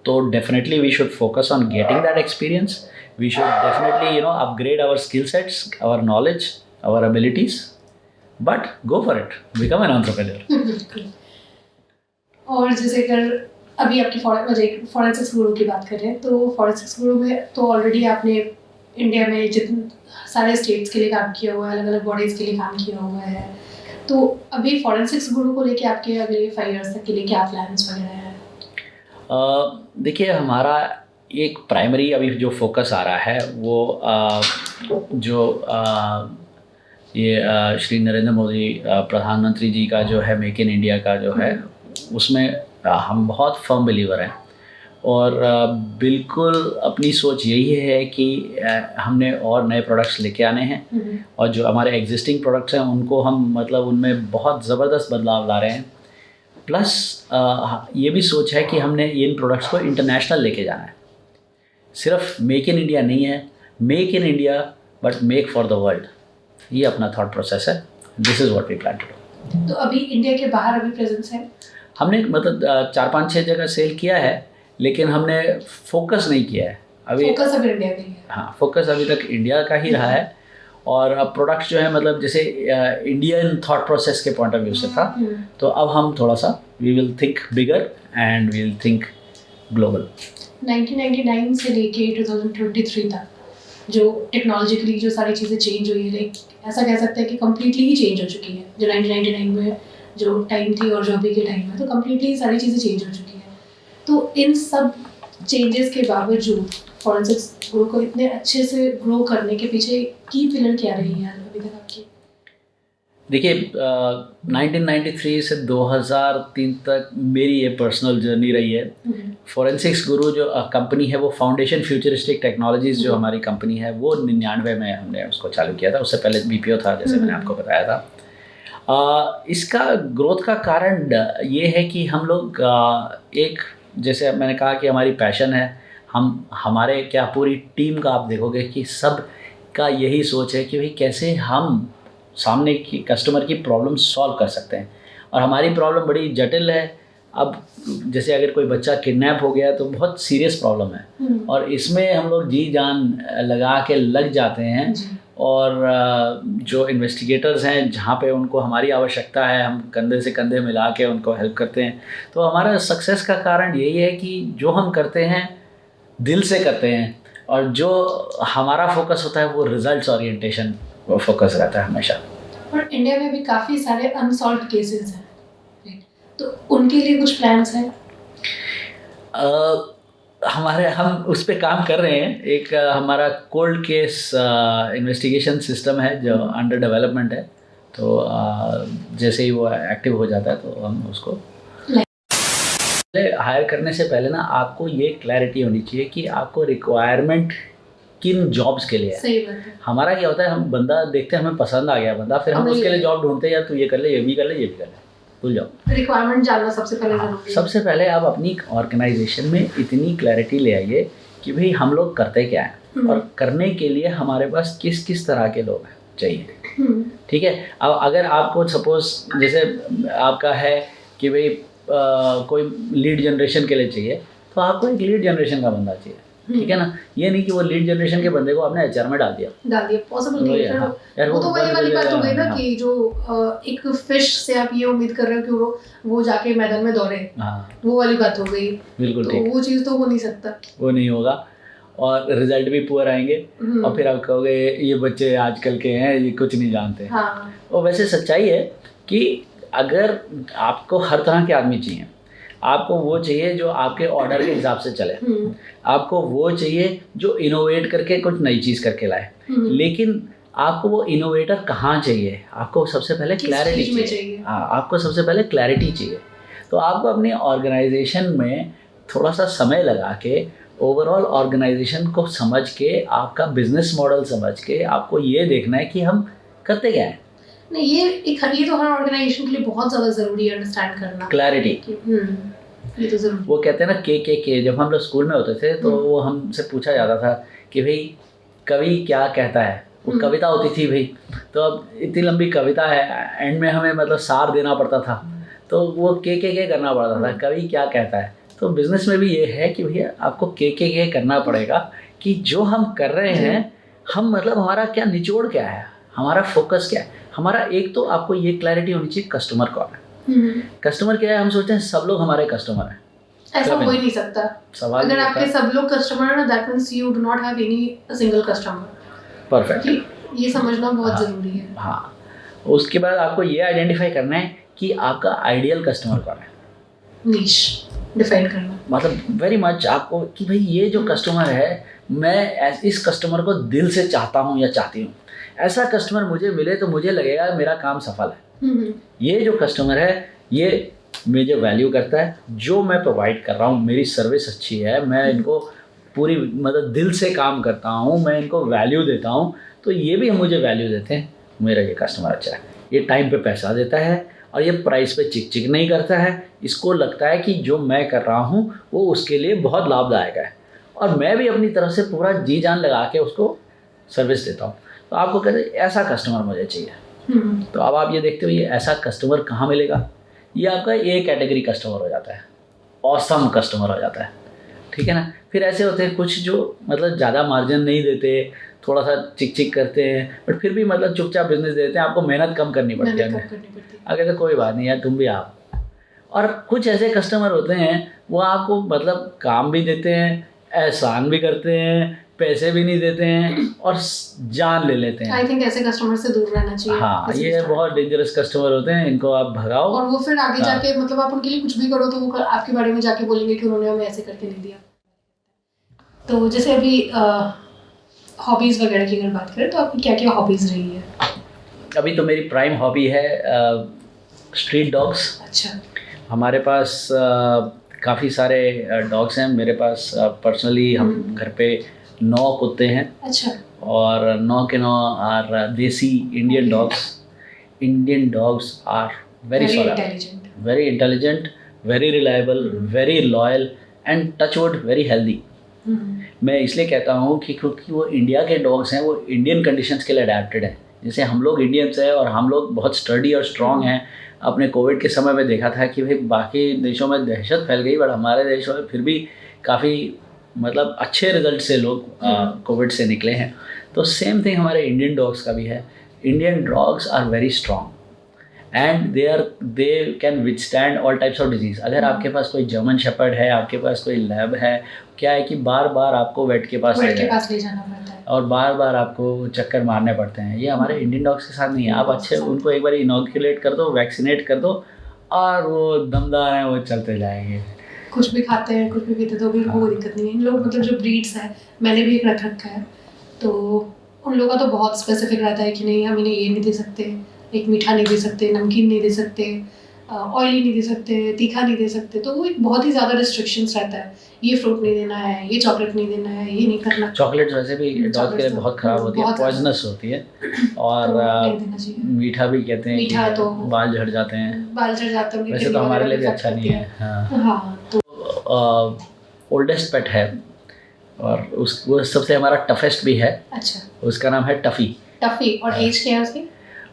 तो definitely we should focus on getting that experience, we should definitely upgrade our skill sets, our knowledge, our abilities, but go for it, become an entrepreneur. और जैसे अगर अभी आपकी फॉरेंसिक्स गुरु की बात करें, तो फॉरेंसिक्स गुरु में तो ऑलरेडी आपने इंडिया में जितने सारे स्टेट्स के लिए काम किया हुआ है, अलग अलग बॉडीज़ के लिए काम किया हुआ है, तो अभी फॉरेंसिक्स गुरु को लेके आपके अगले 5 इयर्स तक के लिए क्या प्लान्स वगैरह हैं? देखिए, हमारा एक प्राइमरी अभी जो फोकस आ रहा है वो ये श्री नरेंद्र मोदी प्रधानमंत्री जी का जो है मेक इन इंडिया का जो है, उसमें हम बहुत फर्म बिलीवर हैं, और बिल्कुल अपनी सोच यही है कि हमने और नए प्रोडक्ट्स लेके आने हैं, और जो हमारे एग्जिस्टिंग प्रोडक्ट्स हैं उनको हम मतलब उनमें बहुत ज़बरदस्त बदलाव ला रहे हैं। प्लस ये भी सोच है कि हमने इन प्रोडक्ट्स को इंटरनेशनल लेके जाना है। सिर्फ मेक इन इंडिया नहीं है, make in India but make for the world, ये अपना थॉट प्रोसेस है। This is what we plan to do. तो अभी इंडिया के बाहर अभी प्रेजेंस है? हमने मतलब 4-5-6 जगह सेल किया है, लेकिन हमने फोकस नहीं किया है अभी। फोकस अभी इंडिया का ही है। हाँ, फोकस अभी तक इंडिया का ही रहा है, और अब प्रोडक्ट्स जो है मतलब जैसे इंडियन थॉट प्रोसेस के पॉइंट ऑफ व्यू से था, तो अब हम थोड़ा सा we will think bigger and we will think global. 1999 से लेके 2023 तक जो टेक्नोलॉजिकली जो सारी चीज़ें चेंज हुई है, लाइक ऐसा कह सकते हैं कि कम्प्लीटली ही चेंज हो चुकी है। जो 1999 में जो टाइम थी और जो अभी के टाइम में, तो कम्प्लीटली सारी चीज़ें चेंज हो चुकी हैं। तो इन सब चेंजेस के बावजूद फॉरेंसिक्स गुरु को इतने अच्छे से ग्रो करने के पीछे की पिलर क्या रही है अभी तक आपकी? देखिए, 1993 से 2003 तक मेरी ये पर्सनल जर्नी रही है। फॉरेंसिक्स गुरु जो कंपनी है वो फाउंडेशन फ्यूचरिस्टिक टेक्नोलॉजीज़ जो हमारी कंपनी है वो 99 में हमने उसको चालू किया था। उससे पहले BPO था, जैसे मैंने आपको बताया था। इसका ग्रोथ का कारण ये है कि हम लोग एक, जैसे मैंने कहा कि हमारी पैशन है, हमारे क्या पूरी टीम का आप देखोगे कि सब का यही सोच है कि भाई कैसे हम सामने की कस्टमर की प्रॉब्लम सॉल्व कर सकते हैं। और हमारी प्रॉब्लम बड़ी जटिल है। अब जैसे अगर कोई बच्चा किडनैप हो गया तो बहुत सीरियस प्रॉब्लम है, और इसमें हम लोग जी जान लगा के लग जाते हैं, और जो इन्वेस्टिगेटर्स हैं जहाँ पे उनको हमारी आवश्यकता है, हम कंधे से कंधे मिला के उनको हेल्प करते हैं। तो हमारा सक्सेस का कारण यही है कि जो हम करते हैं दिल से करते हैं, और जो हमारा फोकस होता है वो रिजल्ट्स ओरिएंटेशन फोकस रहता है हमेशा। और इंडिया में भी काफ़ी सारे अनसॉल्व केसेस हैं, right? तो उनके लिए कुछ प्लान्स हैं? हम उस पर काम कर रहे हैं। एक हमारा कोल्ड केस इन्वेस्टिगेशन सिस्टम है जो अंडर डेवलपमेंट है, तो जैसे ही वो एक्टिव हो जाता है तो हम उसको हायर करने से पहले ना आपको ये क्लैरिटी होनी चाहिए कि आपको रिक्वायरमेंट किन जॉब्स के लिए है। सही बात है। हमारा क्या होता है, हम बंदा देखते हैं, हमें पसंद आ गया बंदा, फिर हम उसके लिए जॉब ढूंढते हैं, यार तू ये कर ले, ये भी कर ले, ये भी कर ले, भूल जाओ। रिक्वायरमेंट जानना सबसे पहले जरूरी है। सबसे पहले आप अपनी ऑर्गेनाइजेशन में इतनी क्लैरिटी ले आइए कि भाई हम लोग करते क्या हैं और करने के लिए हमारे पास किस किस तरह के लोग चाहिए। ठीक है। अब अगर आपको सपोज जैसे आपका है कि भाई कोई लीड जनरेशन के लिए चाहिए, तो आपको एक लीड जनरेशन का बंदा चाहिए। ठीक है ना। ये नहीं कि वो लीड जनरेशन के बंदे को आपने एचआर में डाल दिया, पॉसिबल नहीं है। यार वो तो वही वाली बात हो गई ना कि जो एक फिश से आप ये उम्मीद कर रहे हो कि वो जाके मैदान में दौड़े, वो वाली बात हो गई। बिल्कुल ठीक। वो चीज़ तो हो नहीं सकता, वो नहीं होगा और रिजल्ट भी पुअर आएंगे और फिर आप कहोगे ये बच्चे आजकल के हैं, ये कुछ नहीं जानते। हाँ। और वैसे सच्चाई है कि अगर आपको हर तरह के आदमी चाहिए, आपको वो चाहिए जो आपके ऑर्डर के हिसाब से चले, आपको वो चाहिए जो इनोवेट करके कुछ नई चीज़ करके लाए, लेकिन आपको वो इनोवेटर कहाँ चाहिए, आपको सबसे पहले क्लैरिटी चाहिए। हाँ, आपको सबसे पहले क्लैरिटी चाहिए। तो आपको अपनी ऑर्गेनाइजेशन में थोड़ा सा समय लगा के ओवरऑल ऑर्गेनाइजेशन को समझ के, आपका बिजनेस मॉडल समझ के आपको ये देखना है कि हम करते क्या हैं। नहीं, ये तो हर ऑर्गेनाइजेशन के लिए बहुत ज़्यादा ज़रूरी है अंडरस्टैंड करना, क्लैरिटी। ये तो ज़रूरी। वो कहते हैं ना के जब हम लोग स्कूल में होते थे तो वो हमसे पूछा जाता था कि भाई कवि क्या कहता है, वो कविता होती थी भाई, तो अब इतनी लंबी कविता है, एंड में हमें मतलब सार देना पड़ता था, तो वो के करना पड़ता था, कवि क्या कहता है। तो बिजनेस में भी ये है कि भैया आपको के करना पड़ेगा कि जो हम कर रहे हैं, हम मतलब हमारा क्या निचोड़ क्या है, हमारा फोकस क्या है। हमारा एक तो आपको ये क्लैरिटी होनी चाहिए कस्टमर कौन है। कस्टमर क्या है, हम सोचते हैं सब लोग हमारे कस्टमर हैं, ऐसा हो ही नहीं सकता। सवाल अगर आपके सब लोग कस्टमर है ना, that means you do not have any single customer. Perfect. ये समझना बहुत जरूरी है। हाँ, उसके बाद आपको ये आइडेंटिफाई करना है कि आपका आइडियल कस्टमर कौन है, नीश डिफाइन करना, मतलब वेरी मच आपको कि भाई ये जो कस्टमर है, मैं इस कस्टमर को दिल से चाहता हूँ या चाहती हूँ, ऐसा कस्टमर मुझे मिले तो मुझे लगेगा मेरा काम सफल है। ये जो कस्टमर है ये मुझे वैल्यू करता है, जो मैं प्रोवाइड कर रहा हूँ, मेरी सर्विस अच्छी है, मैं इनको पूरी मतलब दिल से काम करता हूँ, मैं इनको वैल्यू देता हूँ, तो ये भी मुझे वैल्यू देते हैं, मेरा ये कस्टमर अच्छा है, ये टाइम पे पैसा देता है और ये प्राइस पे चिक नहीं करता है, इसको लगता है कि जो मैं कर रहा हूँ वो उसके लिए बहुत लाभदायक है, और मैं भी अपनी तरफ से पूरा जी जान लगा के उसको सर्विस देता हूँ। तो आपको कहते हैं ऐसा कस्टमर मुझे चाहिए। तो अब आप ये देखते हो ये ऐसा कस्टमर कहाँ मिलेगा, ये आपका ए कैटेगरी कस्टमर हो जाता है, ऑसम कस्टमर हो जाता है। ठीक है ना। फिर ऐसे होते हैं कुछ जो मतलब ज़्यादा मार्जिन नहीं देते, थोड़ा सा चिक करते हैं, बट फिर भी मतलब चुपचाप बिजनेस देते हैं, आपको मेहनत कम करनी पड़ती है। अगर तो कोई बात नहीं यार, तुम भी आप। और कुछ ऐसे कस्टमर होते हैं वो आपको मतलब काम भी देते हैं, एहसान भी करते हैं, पैसे भी नहीं देते हैं और जान ले लेते हैं। आई थिंक ऐसे कस्टमर से दूर रहना चाहिए। हाँ, ये बहुत डेंजरस कस्टमर होते हैं, इनको आप भगाओ और वो फिर आगे जाके मतलब आप उनके लिए कुछ भी करो तो वो आपके बारे में जाके बोलेंगे कि उन्होंने हमें ऐसे करके नहीं दिया। तो जैसे अभी हॉबीज़ वगैरह की अगर बात करें तो आपकी क्या क्या हॉबीज़ रही है? अभी तो मेरी प्राइम हॉबी है स्ट्रीट डॉग्स। अच्छा। हमारे पास काफ़ी सारे डॉग्स हैं मेरे पास। पर्सनली हम घर पे 9 कुत्ते हैं। अच्छा। और 9 के 9 are desi Indian dogs. Indian dogs are very intelligent, very reliable, very loyal and touchwood very healthy. मैं इसलिए कहता हूँ कि क्योंकि वो इंडिया के डॉग्स हैं, वो इंडियन कंडीशंस के लिए अडेप्टेड हैं। जैसे हम लोग इंडियंस हैं और हम लोग बहुत स्टडी और स्ट्रॉन्ग हैं। अपने कोविड के समय में देखा था कि भाई बाकी देशों में दहशत फैल गई, बट हमारे देशों में फिर भी काफ़ी मतलब अच्छे रिजल्ट से लोग कोविड से निकले हैं। तो सेम थिंग हमारे इंडियन डॉग्स का भी है। Indian dogs are very strong and they can withstand all types of disease. अगर आपके पास कोई जर्मन शेपर्ड है, आपके पास कोई लैब है, क्या है कि बार बार आपको वेट के पास ले जाना पड़ता है और बार बार आपको चक्कर मारने पड़ते हैं। ये हमारे इंडियन डॉग्स के साथ नहीं है। आप अच्छे उनको एक बार इनोकुलेट कर दो, वैक्सीनेट कर दो और वो दमदार हैं, वो चलते जाएंगे। कुछ भी खाते हैं, कुछ भी पीते तो भी उनको कोई दिक्कत नहीं है। इन लोग मतलब जो ब्रीड्स है, मैंने भी एक रख रखा है, तो उन लोगों का तो बहुत स्पेसिफिक रहता है कि नहीं हम इन्हें ये नहीं दे सकते, एक मीठा नहीं दे सकते, नमकीन नहीं दे सकते, ऑयली नहीं दे सकते, तीखा नहीं दे सकते। तो वो एक बहुत ही ज़्यादा रिस्ट्रिक्शंस रहता है, ये फ्रूट नहीं देना है, ये चॉकलेट नहीं देना है, ये नहीं करना। चॉकलेट वैसे भी डॉग के लिए बहुत ख़राब होती है, पॉइजनस होती है और मीठा भी कहते हैं मीठा कि तो बाल झड़ जाते हैं, बाल झड़ जाते हैं, वैसे तो हमारे लिए भी अच्छा नहीं है। हाँ तो ओल्डेस्ट पेट है और वो सबसे हमारा टफेस्ट भी है। अच्छा, उसका नाम है टफ़ी। टफ़ी, और एज क्या है उसकी?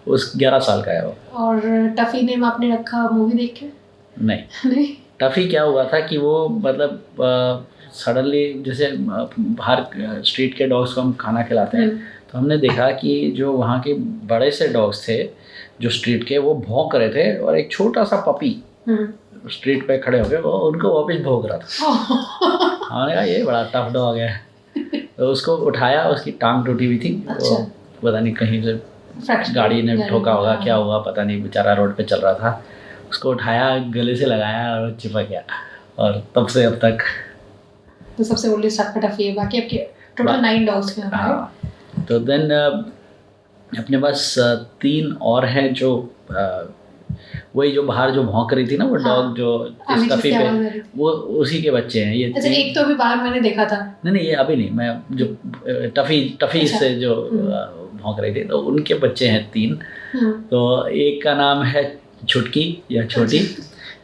उस 11 साल का है वो। और टफ़ी नेम आपने रखा मूवी देख के? नहीं नहीं। टफ़ी क्या हुआ था कि वो मतलब सडनली जैसे बाहर स्ट्रीट के डॉग्स को हम खाना खिलाते हैं, तो हमने देखा कि जो वहाँ के बड़े से डॉग्स थे जो स्ट्रीट के, वो भौंक रहे थे और एक छोटा सा पपी स्ट्रीट पे खड़े हो गए, वो उनको वापस भौंक रहा था। हमने कहा ये बड़ा टफ डॉग है, तो उसको उठाया, उसकी टांग टूटी हुई थी। अच्छा। वो पता नहीं कहीं से गाड़ी ने ठोका होगा, क्या हुआ पता नहीं, बेचारा रोड पे चल रहा था। उसको उठाया, गले से लगाया और चिपक गया, और तब से अब तक तो सबसे ओल्डेस्ट आपका टफ़ी है। बाकी आपके टोटल 9 डॉग्स हैं। हाँ, तो देन अपने पास 3 और हैं जो वही जो बाहर जो भौंक रही थी ना, वो डॉग जो इस टफ़ी पे, वो उसी के बच्चे हैं ये। अच्छा, एक तो अभी बाहर मैंने देखा था। नहीं ये अभी नहीं, मैं जो टफ़ी से जो भौंक रही थी, तो उनके बच्चे हैं 3। तो एक का नाम है छुटकी या छोटी,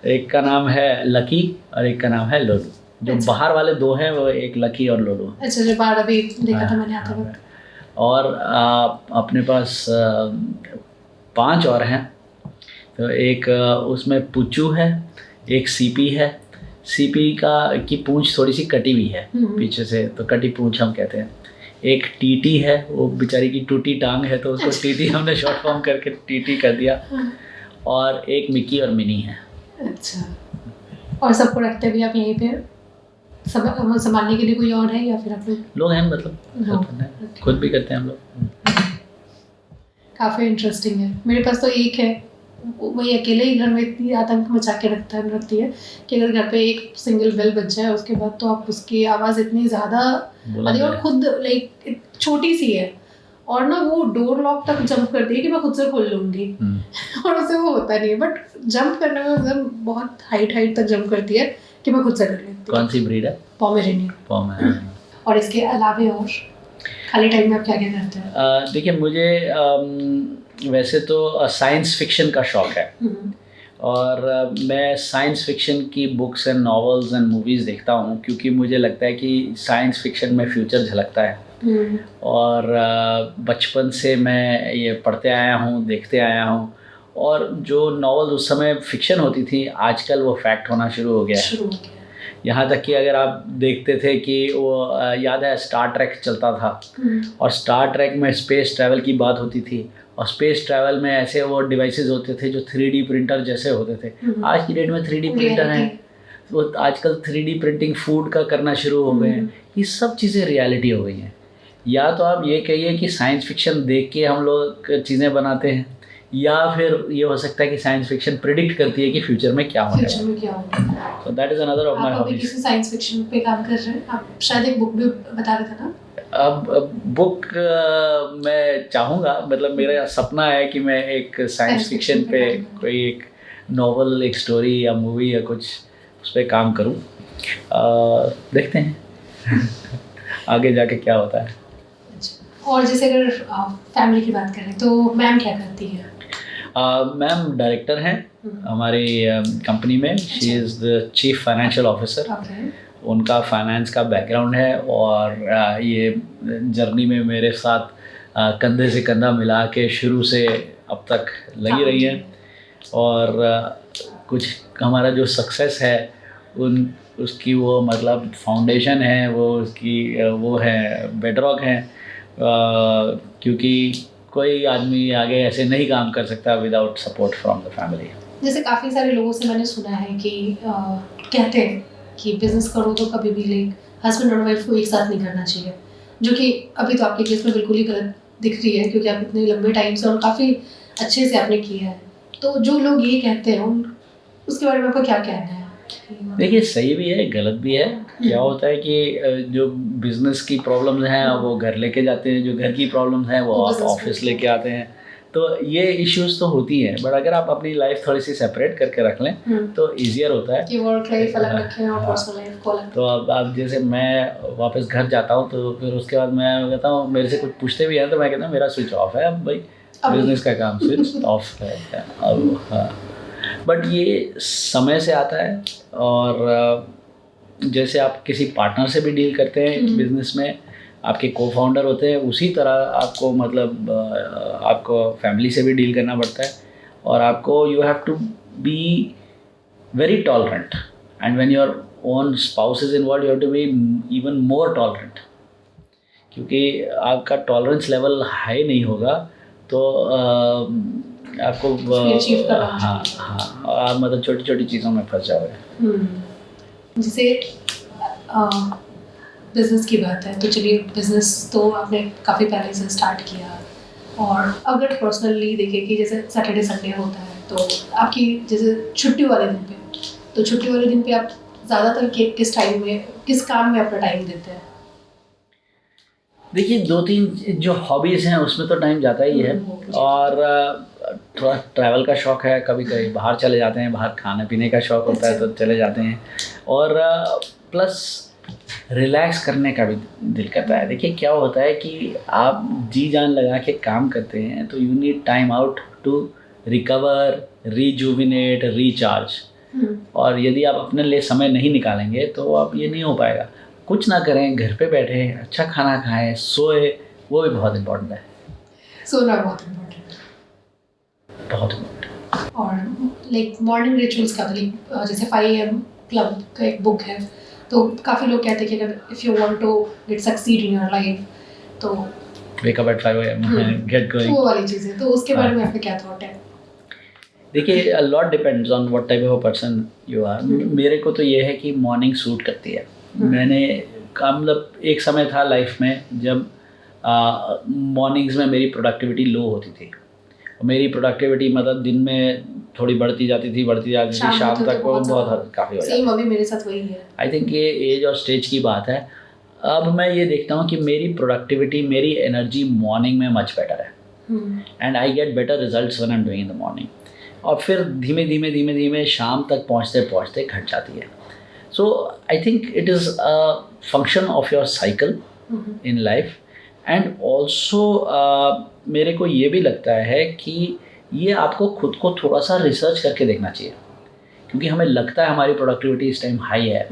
एक का नाम है लकी और एक का नाम है लोलू। जो बाहर वाले 2 हैं वो एक लकी और लोलू। अच्छा, जो बाहर अभी देखा था मैंने आते वक्त। और अपने पास 5 और हैं। तो एक उसमें पुच्चू है, एक सीपी है। सीपी की पूंछ थोड़ी सी कटी हुई है पीछे से, तो कटी पूंछ हम कहते हैं। एक टीटी है, वो बेचारी की टूटी टांग है, तो उसको टीटी हमने शॉर्ट फॉर्म करके टीटी कर दिया। और एक मिकी और मिनी है। अच्छा, और सबको रखते भी आप यहीं पे संभालने के लिए कोई और है या फिर आप लोग हैं? मतलब खुद भी करते हैं हम लोग। काफ़ी इंटरेस्टिंग है। मेरे पास तो एक है, वही अकेले ही घर में इतनी आतंक मचा के रखती है कि अगर घर पे एक सिंगल बेल बज जाए, उसके बाद तो आप उसकी आवाज़ इतनी ज़्यादा आती है, और खुद लाइक छोटी सी है, और ना वो डोर लॉक तक जंप करती है कि मैं खुद से खोल लूँगी। और उससे वो होता नहीं है, बट जंप करने में मतलब बहुत हाइट तक जंप करती है कि मैं खुद से कर लेती हूँ। कौन सी ब्रीड है? पोमेरेनियन। और इसके अलावा और खाली टाइम में आप क्या करते हैं? देखिए, मुझे वैसे तो साइंस फिक्शन का शौक़ है, और मैं साइंस फिक्शन की books and novels and movies देखता हूँ, क्योंकि मुझे लगता है कि साइंस फिक्शन में फ्यूचर झलकता है। और बचपन से मैं ये पढ़ते आया हूँ, देखते आया हूँ, और जो नॉवेल्स उस समय फिक्शन होती थी, आजकल वो फैक्ट होना शुरू हो गया है। यहाँ तक कि अगर आप देखते थे कि वो याद है स्टार ट्रैक चलता था, और स्टार ट्रैक में स्पेस ट्रैवल की बात होती थी, और स्पेस ट्रैवल में ऐसे वो डिवाइसेस होते थे जो 3D प्रिंटर जैसे होते थे। आज की डेट में 3D प्रिंटर हैं, तो आजकल 3D प्रिंटिंग फूड का करना शुरू हो गए हैं। ये सब चीज़ें रियलिटी हो गई हैं। या तो आप ये कहिए कि साइंस फिक्शन देख के हम लोग चीज़ें बनाते हैं, या फिर ये हो सकता है कि साइंस फिक्शन प्रिडिक्ट करती है कि फ्यूचर में क्या होने वाला है। So that is another of my hobbies. आप अभी किसी साइंस फिक्शन पे काम कर रहे हैं? आप शायद एक बुक भी बता रहे थे ना? अब बुक मैं चाहूँगा, मतलब मेरा सपना है कि मैं एक साइंस फिक्शन पे कोई एक नॉवल, एक स्टोरी या मूवी या कुछ उस पर काम करूँ। देखते हैं आगे जाके क्या होता है। और जैसे अगर फैमिली की बात करें तो मैम क्या करती है? मैम डायरेक्टर हैं हमारी कंपनी में। She is the chief financial officer. उनका फाइनेंस का बैकग्राउंड है, और ये जर्नी में मेरे साथ कंधे से कंधा मिला के शुरू से अब तक लगी रही है। और कुछ हमारा जो सक्सेस है उसकी वो मतलब फाउंडेशन है, वो उसकी वो है बेडरॉक है, क्योंकि कोई आदमी आगे ऐसे नहीं काम कर सकता without support from the family. जैसे काफ़ी सारे लोगों से मैंने सुना है कि कहते हैं कि बिजनेस करो तो कभी भी लाइक हस्बैंड और वाइफ को एक साथ नहीं करना चाहिए, जो कि अभी तो आपके केस में बिल्कुल ही गलत दिख रही है, क्योंकि आप इतने लंबे टाइम से और काफ़ी अच्छे से आपने किया है। तो जो लोग ये कहते हैं उसके बारे में आपका क्या कहना है? देखिए, सही भी है, गलत भी है। क्या होता है कि जो बिजनेस की प्रॉब्लम्स हैं वो घर लेके जाते हैं, जो घर की प्रॉब्लम्स हैं वो आप ऑफिस लेके आते हैं, तो ये इश्यूज तो होती हैं। बट अगर आप अपनी लाइफ थोड़ी सी सेपरेट करके रख लें तो ईजियर होता है कि वर्क लाइफ अलग रखें और पर्सनल लाइफ को अलग। तो अब जैसे मैं वापस घर जाता हूँ तो फिर उसके बाद मैं कहता हूँ, मेरे से कुछ पूछते भी हैं तो मैं कहता हूँ मेरा स्विच ऑफ है अब भाई, बिजनेस का काम स्विच ऑफ है अब। हाँ, बट ये समय से आता है। और जैसे आप किसी पार्टनर से भी डील करते हैं बिजनेस में, आपके को फाउंडर होते हैं, उसी तरह आपको मतलब आपको फैमिली से भी डील करना पड़ता है। और आपको you have to be very tolerant, and when your own spouse is involve you have to be even more tolerant, क्योंकि आपका टॉलरेंस लेवल हाई नहीं होगा तो आपको हाँ, आप मतलब छोटी छोटी चीज़ों में फंस जाओगे। जैसे बिजनेस की बात है तो चलिए, बिजनेस तो आपने काफ़ी पहले से स्टार्ट किया, और अगर पर्सनली देखें कि जैसे सैटरडे संडे होता है तो आपकी जैसे छुट्टी वाले दिन पे, तो छुट्टी वाले दिन पे आप ज़्यादातर किस टाइम में किस काम में अपना टाइम देते हैं? देखिए, 2-3 जो हॉबीज़ हैं उसमें तो टाइम जाता ही है, और थोड़ा ट्रैवल का शौक़ है, कभी कभी बाहर चले जाते हैं, बाहर खाने पीने का शौक़ होता है तो चले जाते हैं, और प्लस रिलैक्स करने का भी दिल करता है। देखिए, क्या होता है कि आप जी जान लगा के काम करते हैं तो you need time out to recover, rejuvenate, recharge. और यदि आप अपने लिए समय नहीं निकालेंगे तो आप ये नहीं हो पाएगा। कुछ ना करें, घर पे बैठे अच्छा खाना खाएं, सोए, वो भी बहुत इम्पोर्टेंट है। सोना बहुत इम्पोर्टेंट है, बहुत इम्पोर्टेंट। और लाइक मॉर्निंग रिचुअल्स का लाइक जैसे 5 AM क्लब का एक बुक है, तो काफ़ी लोग कहते हैं कि अगर if you want to get succeed in your life तो wake up at 5 AM, get going, वो वाली चीज़ें, तो उसके बारे में आपका क्या थॉट है? देखिए, a lot depends on what type of a person you are. मेरे को तो ये है कि मॉर्निंग सूट करती है। मैंने मतलब एक समय था लाइफ में जब मॉर्निंग्स में मेरी प्रोडक्टिविटी लो होती थी। मेरी प्रोडक्टिविटी मतलब दिन में थोड़ी बढ़ती जाती थी, शाम तक वो बहुत काफ़ी हो जाती है। अभी मेरे साथ वही है। आई थिंक ये एज और स्टेज की बात है। अब मैं ये देखता हूँ कि मेरी प्रोडक्टिविटी, मेरी एनर्जी मॉर्निंग में मच बेटर है, and I get better results when I am doing in the morning. और फिर धीमे धीमे शाम तक पहुँचते पहुँचते घट जाती है। So I think it is a function of your cycle in life, and also मेरे को ये भी लगता है कि ये आपको खुद को थोड़ा सा रिसर्च करके देखना चाहिए, क्योंकि हमें लगता है हमारी प्रोडक्टिविटी इस टाइम हाई है,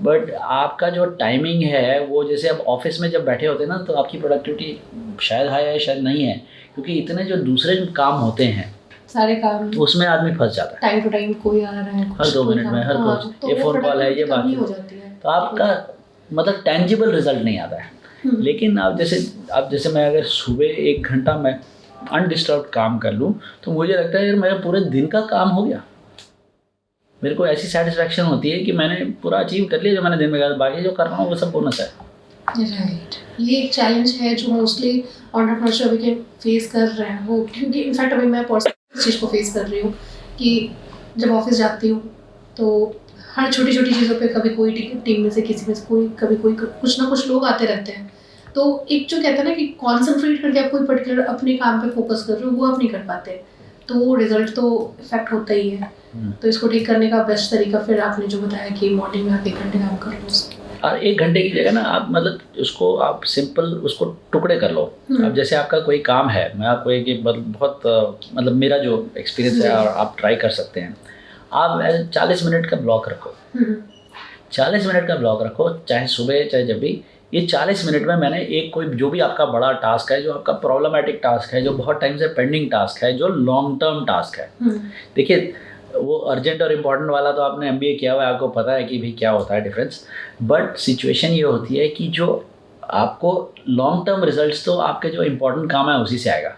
बट आपका जो टाइमिंग है वो, जैसे आप ऑफिस में जब बैठे होते हैं ना तो आपकी प्रोडक्टिविटी शायद हाई है शायद नहीं है, क्योंकि इतने जो दूसरे काम होते हैं सारे काम, उसमें आदमी फंस जाता है। टाइम टू टाइम कोई आ रहा है, हर 2 मिनट में, हर कुछ, तो ये फ़ोन कॉल है, ये बात हो जाती है, तो आपका मतलब टेंजिबल रिजल्ट नहीं आता है। लेकिन आप जैसे मैं अगर सुबह 1 घंटा मैं अनडिस्टर्ब काम कर लूँ तो मुझे लगता है यार मेरा पूरे दिन का काम हो गया। मेरे को ऐसी सेटिस्फैक्शन होती है कि मैंने पूरा अचीव कर लिया जो मैंने दिन में करा, बाकी जो कर रहा हूँ वो सब बोनस है। राइट, ये एक चैलेंज है जो मोस्टली एंटरप्रेन्योरशिप अभी के फेस कर रहे हैं वो, क्योंकि इनफैक्ट अभी मैं पर्सनली इस चीज़ को फेस कर रही हूँ कि जब ऑफिस जाती हूँ तो हर छोटी छोटी चीज़ों पे कभी कोई टीम में से किसी में से कोई कभी कोई कुछ ना कुछ लोग आते रहते हैं, तो एक जो कहते हैं ना कि कॉन्सेंट्रेट करके आप कोई पर्टिकुलर अपने काम पे फोकस कर रहे हो वो आप नहीं कर पाते, तो वो रिजल्ट तो इफेक्ट होता ही है। तो इसको ठीक करने का बेस्ट तरीका फिर आपने जो बताया कि मॉर्निंग में आप 1 घंटे काम कर लो, और 1 घंटे की जगह ना आप मतलब उसको आप सिंपल उसको टुकड़े कर लो। अब जैसे आपका कोई काम है, मैं आपको एक बहुत मतलब मेरा जो एक्सपीरियंस है और आप ट्राई कर सकते हैं, आप 40 मिनट का ब्लॉक रखो, 40 मिनट का ब्लॉक रखो, चाहे सुबह चाहे जब भी। ये 40 मिनट में मैंने एक कोई जो भी आपका बड़ा टास्क है, जो आपका प्रॉब्लमेटिक टास्क है, जो बहुत टाइम से पेंडिंग टास्क है, जो लॉन्ग टर्म टास्क है, देखिए वो अर्जेंट और इम्पॉर्टेंट वाला तो आपने MBA किया हुआ है, आपको पता है कि भाई क्या होता है डिफरेंस। बट सिचुएशन ये होती है कि जो आपको लॉन्ग टर्म रिजल्ट्स तो आपके जो इम्पोर्टेंट काम है उसी से आएगा।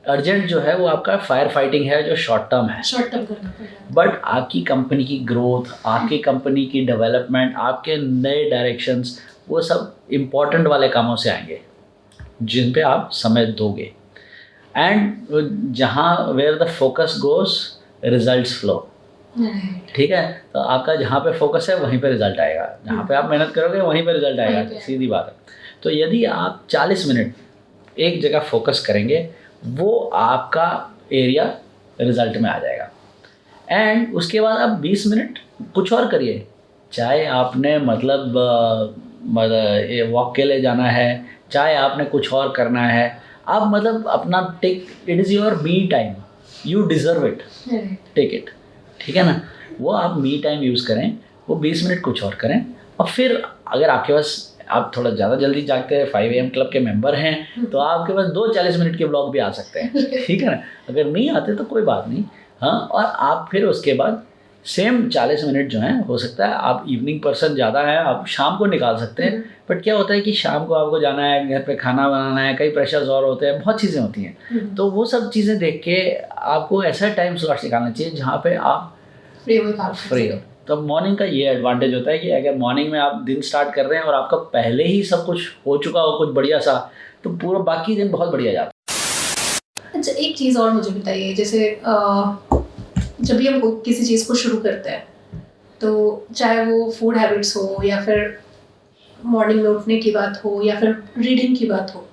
अर्जेंट जो है वो आपका फायर फाइटिंग है जो शॉर्ट टर्म है, शॉर्ट टर्म करना पड़ेगा। बट आपकी कंपनी की ग्रोथ, आपकी कंपनी की डेवलपमेंट, आपके नए डायरेक्शंस, वो सब इम्पोर्टेंट वाले कामों से आएंगे जिन पे आप समय दोगे। एंड जहाँ where the focus goes results flow, ठीक है। तो आपका जहाँ पे फोकस है वहीं पे रिजल्ट आएगा, जहाँ पे आप मेहनत करोगे वहीं पे रिजल्ट आएगा, सीधी बात है। तो यदि आप 40 मिनट एक जगह फोकस करेंगे वो आपका एरिया रिजल्ट में आ जाएगा। एंड उसके बाद आप 20 मिनट कुछ और करिए, चाहे आपने मतलब वॉक के लिए जाना है, चाहे आपने कुछ और करना है, आप मतलब अपना take, it is your me time, you deserve it, take it, ठीक है ना। वो आप मी टाइम यूज़ करें, वो 20 मिनट कुछ और करें। और फिर अगर आपके पास, आप थोड़ा ज़्यादा जल्दी जागते हैं, 5 AM क्लब के मेंबर हैं, तो आपके पास 2 40 मिनट के ब्लॉग भी आ सकते हैं, ठीक है ना। अगर नहीं आते तो कोई बात नहीं, हाँ। और आप फिर उसके बाद सेम 40 मिनट जो हैं, हो सकता है आप इवनिंग पर्सन ज़्यादा है, आप शाम को निकाल सकते हैं। बट क्या होता है कि शाम को आपको जाना है, घर पे खाना बनाना है, कई प्रेशर्स और होते हैं, बहुत चीज़ें होती हैं। तो वो सब चीज़ें देख के आपको ऐसा टाइम स्लॉट्स निकालना चाहिए जहाँ पे आप फ्री हो। तो मॉर्निंग का ये एडवांटेज होता है कि अगर मॉर्निंग में आप दिन स्टार्ट कर रहे हैं और आपका पहले ही सब कुछ हो चुका हो, कुछ बढ़िया सा, तो पूरा बाकी दिन बहुत बढ़िया जाता है। अच्छा, एक चीज़ और मुझे बताइए, जैसे जब भी हम किसी चीज़ को शुरू करते हैं, तो चाहे वो फूड हैबिट्स हो या फिर मॉर्निंग में उठने की बात हो या फिर रीडिंग की बात हो,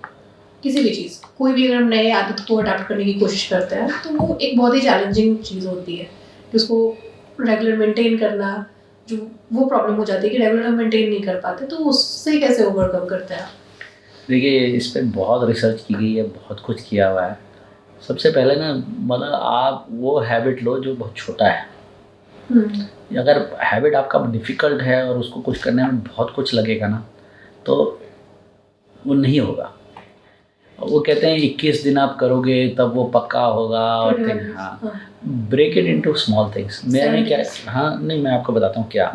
किसी भी चीज़, कोई भी अगर हम नए आदत को अडाप्ट करने की कोशिश करते हैं तो वो एक बहुत ही चैलेंजिंग चीज़ होती है कि उसको रेगुलर मेंटेन करना, जो वो प्रॉब्लम हो जाती है कि रेगुलर मेंटेन नहीं कर पाते, तो उससे कैसे ओवरकम करते हैं? देखिए, इस पर बहुत रिसर्च की गई है, बहुत कुछ किया हुआ है। सबसे पहले ना, मतलब आप वो हैबिट लो जो बहुत छोटा है। अगर हैबिट आपका डिफ़िकल्ट है और उसको कुछ करने में बहुत कुछ लगेगा ना, तो वो नहीं होगा। वो कहते हैं 21 दिन आप करोगे तब वो पक्का होगा। और हाँ, break it into small things. मैंने क्या, हाँ नहीं, मैं आपको बताता हूँ क्या।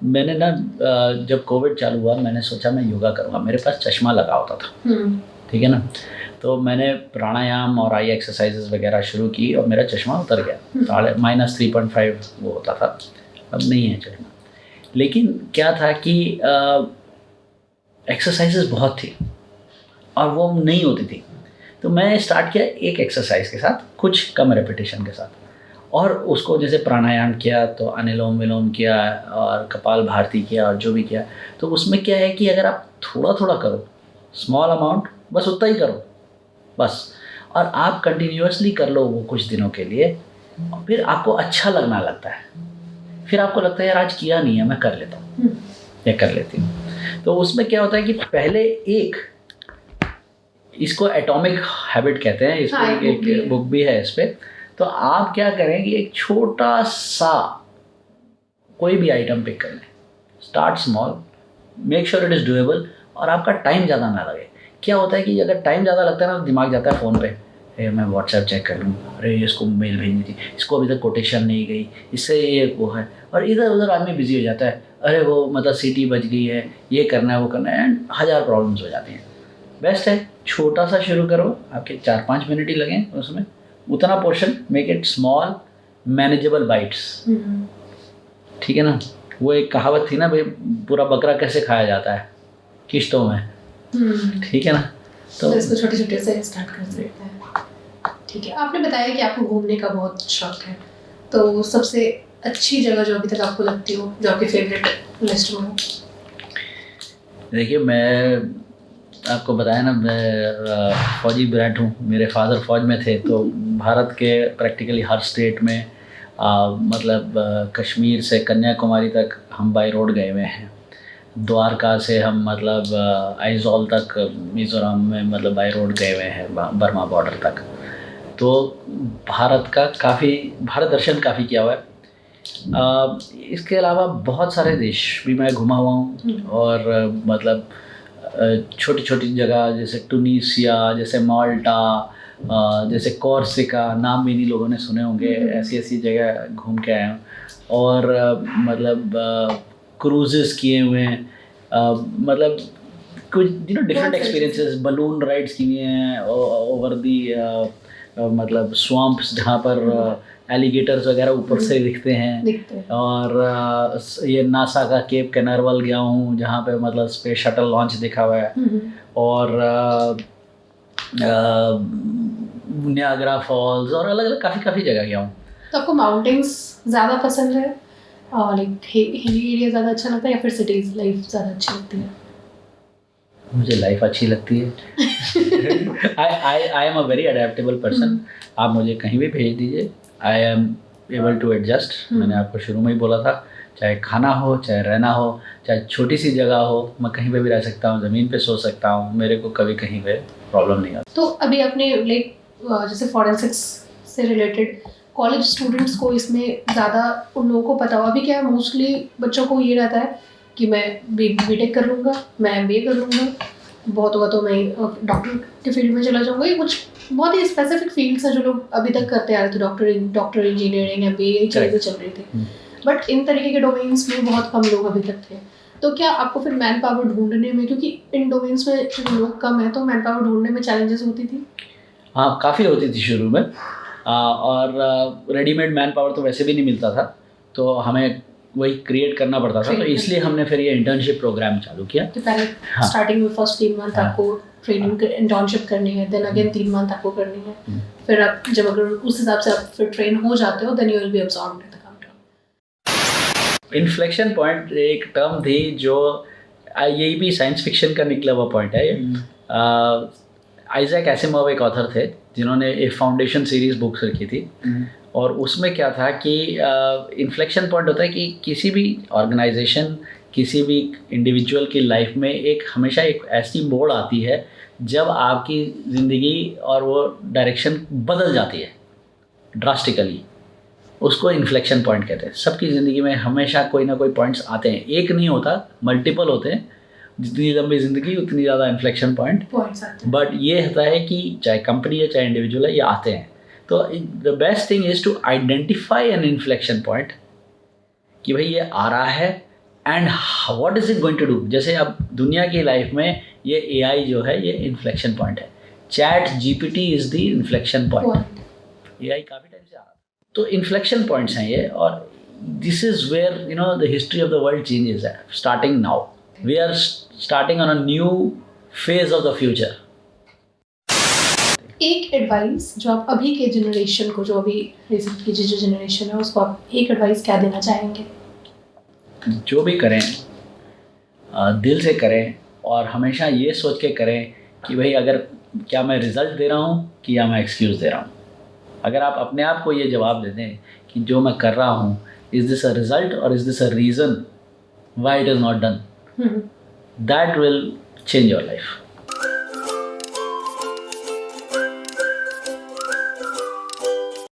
मैंने ना जब कोविड चालू हुआ, मैंने सोचा मैं योगा करूँगा। मेरे पास चश्मा लगा होता था, ठीक है ना। तो मैंने प्राणायाम और आई एक्सरसाइजेस वगैरह शुरू की और मेरा चश्मा उतर गया, -3.5 वो होता था, अब नहीं है चश्मा। लेकिन क्या था कि एक्सरसाइजेस बहुत थी और वो नहीं होती थी। तो मैं स्टार्ट किया एक एक्सरसाइज के साथ, कुछ कम रेपिटेशन के साथ, और उसको जैसे प्राणायाम किया तो अनुलोम विलोम किया और कपाल भारती किया और जो भी किया। तो उसमें क्या है कि अगर आप थोड़ा थोड़ा करो, स्मॉल अमाउंट, बस उतना ही करो बस, और आप कंटिन्यूअसली कर लो वो कुछ दिनों के लिए, और फिर आपको अच्छा लगना लगता है। फिर आपको लगता है यार आज किया नहीं है, मैं कर लेता हूँ या कर लेती हूँ। तो उसमें क्या होता है कि पहले एक, इसको एटॉमिक हैबिट कहते हैं, इसको एक बुक भी है इस पर। तो आप क्या करें कि एक छोटा सा कोई भी आइटम पिक कर लें, start small, make sure it is doable, और आपका टाइम ज़्यादा ना लगे। क्या होता है कि अगर टाइम ज़्यादा लगता है ना, तो दिमाग जाता है फ़ोन पे, अरे मैं व्हाट्सएप चेक कर लूँ, अरे इसको मेल भेजनी थी, इसको अभी तक कोटेशन नहीं गई, इससे ये वो है, और इधर उधर आदमी बिजी हो जाता है, अरे वो मतलब सीटी बज गई है, ये करना है वो करना है, एंड 1000 प्रॉब्लम्स हो जाती हैं। बेस्ट है छोटा सा शुरू करो, आपके 4-5 मिनट ही लगें उसमें, उतना portion, make it small manageable bytes, ठीक है ना। वो एक कहावत थी ना भाई, पूरा बकरा कैसे खाया जाता है, किश्तों में, ठीक है ना। तो इसको छोटे छोटे से स्टार्ट कर सकते हैं। ठीक है, आपने बताया कि आपको घूमने का बहुत शौक है, तो सबसे अच्छी जगह जो अभी तक आपको लगती हो, जो आपकी फेवरेट लिस्ट में हो? देखिए, मैं आपको बताया ना, मैं फौजी ब्रांड हूँ, मेरे फादर फौज में थे। तो भारत के प्रैक्टिकली हर स्टेट में मतलब कश्मीर से कन्याकुमारी तक हम बाई रोड गए हुए हैं। द्वारका से हम मतलब आइजॉल तक मिज़ोरम में मतलब बाई रोड गए हुए हैं, बर्मा बॉर्डर तक। तो भारत का काफ़ी, भारत दर्शन काफ़ी किया हुआ है। इसके अलावा बहुत सारे देश भी मैं घुमा हुआ हूँ, और मतलब छोटी छोटी जगह जैसे टूनीसिया, जैसे माल्टा, जैसे कॉर्सिका, नाम भी नहीं लोगों ने सुने होंगे, ऐसी ऐसी जगह घूम के आया हूँ। और मतलब क्रूज़ेस किए हुए हैं, मतलब कुछ डिफरेंट एक्सपीरियंसेस, बलून राइड्स की हुई हैं ओवर दी मतलब स्वम्प्स जहाँ पर एलिगेटर्स वगैरह ऊपर से दिखते हैं। और ये नासा का केप कैनारवल गया हूँ जहाँ पे मतलब स्पेस शटल लॉन्च दिखा हुआ है। और नियाग्रा फॉल्स और अलग अलग काफ़ी जगह गया हूँ। तो आपको माउंटेन्स ज़्यादा पसंद है और लाइक हिली एरिया ज़्यादा अच्छा लगता है या फिर सिटीज़ लाइफ ज़्यादा अच्छी लगती है? मुझे लाइफ अच्छी लगती है। I am a very adaptable person. आप मुझे कहीं भी भेज दीजिए, I am able to adjust. मैंने आपको शुरू में ही बोला था, चाहे खाना हो, चाहे रहना हो, चाहे छोटी सी जगह हो, मैं कहीं पे भी रह सकता हूँ, ज़मीन पे सो सकता हूँ, मेरे को कभी कहीं पे प्रॉब्लम नहीं आती। तो अभी आपने लाइक जैसे फॉरेंसिक्स से रिलेटेड कॉलेज स्टूडेंट्स को इसमें ज़्यादा उन लोगों को पता हुआ, अभी क्या है मोस्टली बच्चों को ये रहता है कि मैं बीटेक कर लूँगा, मैं एमबीए कर लूँगा, बहुत हुआ तो मैं डॉक्टर के फील्ड में चला जाऊँगा। ये कुछ बहुत ही स्पेसिफिक फील्ड्स हैं जो लोग अभी तक करते आ रहे थे, डॉक्टर इंजीनियरिंग एमबीए यही चीज़ें चल रही थी। बट इन तरीके के डोमेन्स में बहुत कम लोग अभी तक थे। तो क्या आपको फिर मैन पावर ढूंढने में, क्योंकि इन डोमेन्स में जो लोग कम है, तो मैन पावर ढूंढने में चैलेंजेस होती थी? हाँ, काफ़ी होती थी शुरू में। और रेडीमेड मैन पावर तो वैसे भी नहीं मिलता था, तो हमें वही क्रिएट करना पड़ता था। तो इसलिए हमने फिर ये इंटर्नशिप प्रोग्राम चालू किया। तो पहले स्टार्टिंग में फर्स्ट 3 मंथ आपको ट्रेनिंग इंटर्नशिप करनी है, देन अगेन 3 मंथ आपको करनी है। फिर आप जब अगर उस हिसाब से आप फिर ट्रेन हो जाते हो, then you will be absorbed in the company. Inflection point एक टर्म थी जो यही भी साइंस फिक्शन का निकला हुआ पॉइंट है। आइजैक एसिमोव एक ऑथर थे जिन्होंने एक फाउंडेशन सीरीज बुक्स लिखी थी। और उसमें क्या था कि इन्फ्लेक्शन पॉइंट होता है कि किसी भी ऑर्गेनाइजेशन, किसी भी इंडिविजुअल की लाइफ में एक हमेशा एक ऐसी मोड़ आती है जब आपकी ज़िंदगी और वो डायरेक्शन बदल जाती है ड्रास्टिकली। उसको इन्फ्लेक्शन पॉइंट कहते हैं। सबकी ज़िंदगी में हमेशा कोई ना कोई पॉइंट्स आते हैं, एक नहीं होता, मल्टीपल होते हैं। जितनी लंबी ज़िंदगी उतनी ज़्यादा इन्फ्लेक्शन पॉइंट्स आते हैं। बट ये होता है कि चाहे कंपनी है चाहे इंडिविजुअल है, ये आते हैं। तो the best thing is to identify an inflection point कि भाई ये आ रहा है and what is it going to do. जैसे अब दुनिया की लाइफ में ये एआई जो है ये इन्फ्लेक्शन पॉइंट है। Chat GPT is the inflection point. AI काफ़ी टाइम से आ रहा है, तो इन्फ्लेक्शन पॉइंट्स हैं ये। और this is where the history of the world changes है starting now. We are starting on a new phase of the future. एक एडवाइस जो आप अभी के जनरेशन को, जो अभी रिसेंट की जो जनरेशन है, उसको आप एक एडवाइस क्या देना चाहेंगे? जो भी करें दिल से करें और हमेशा ये सोच के करें कि भाई अगर क्या मैं रिज़ल्ट दे रहा हूँ कि या मैं एक्सक्यूज़ दे रहा हूँ। अगर आप अपने आप को ये जवाब दे दें कि जो मैं कर रहा हूँ, इज़ दिस अ रिज़ल्ट और is this a reason why it is not done, that will change your life.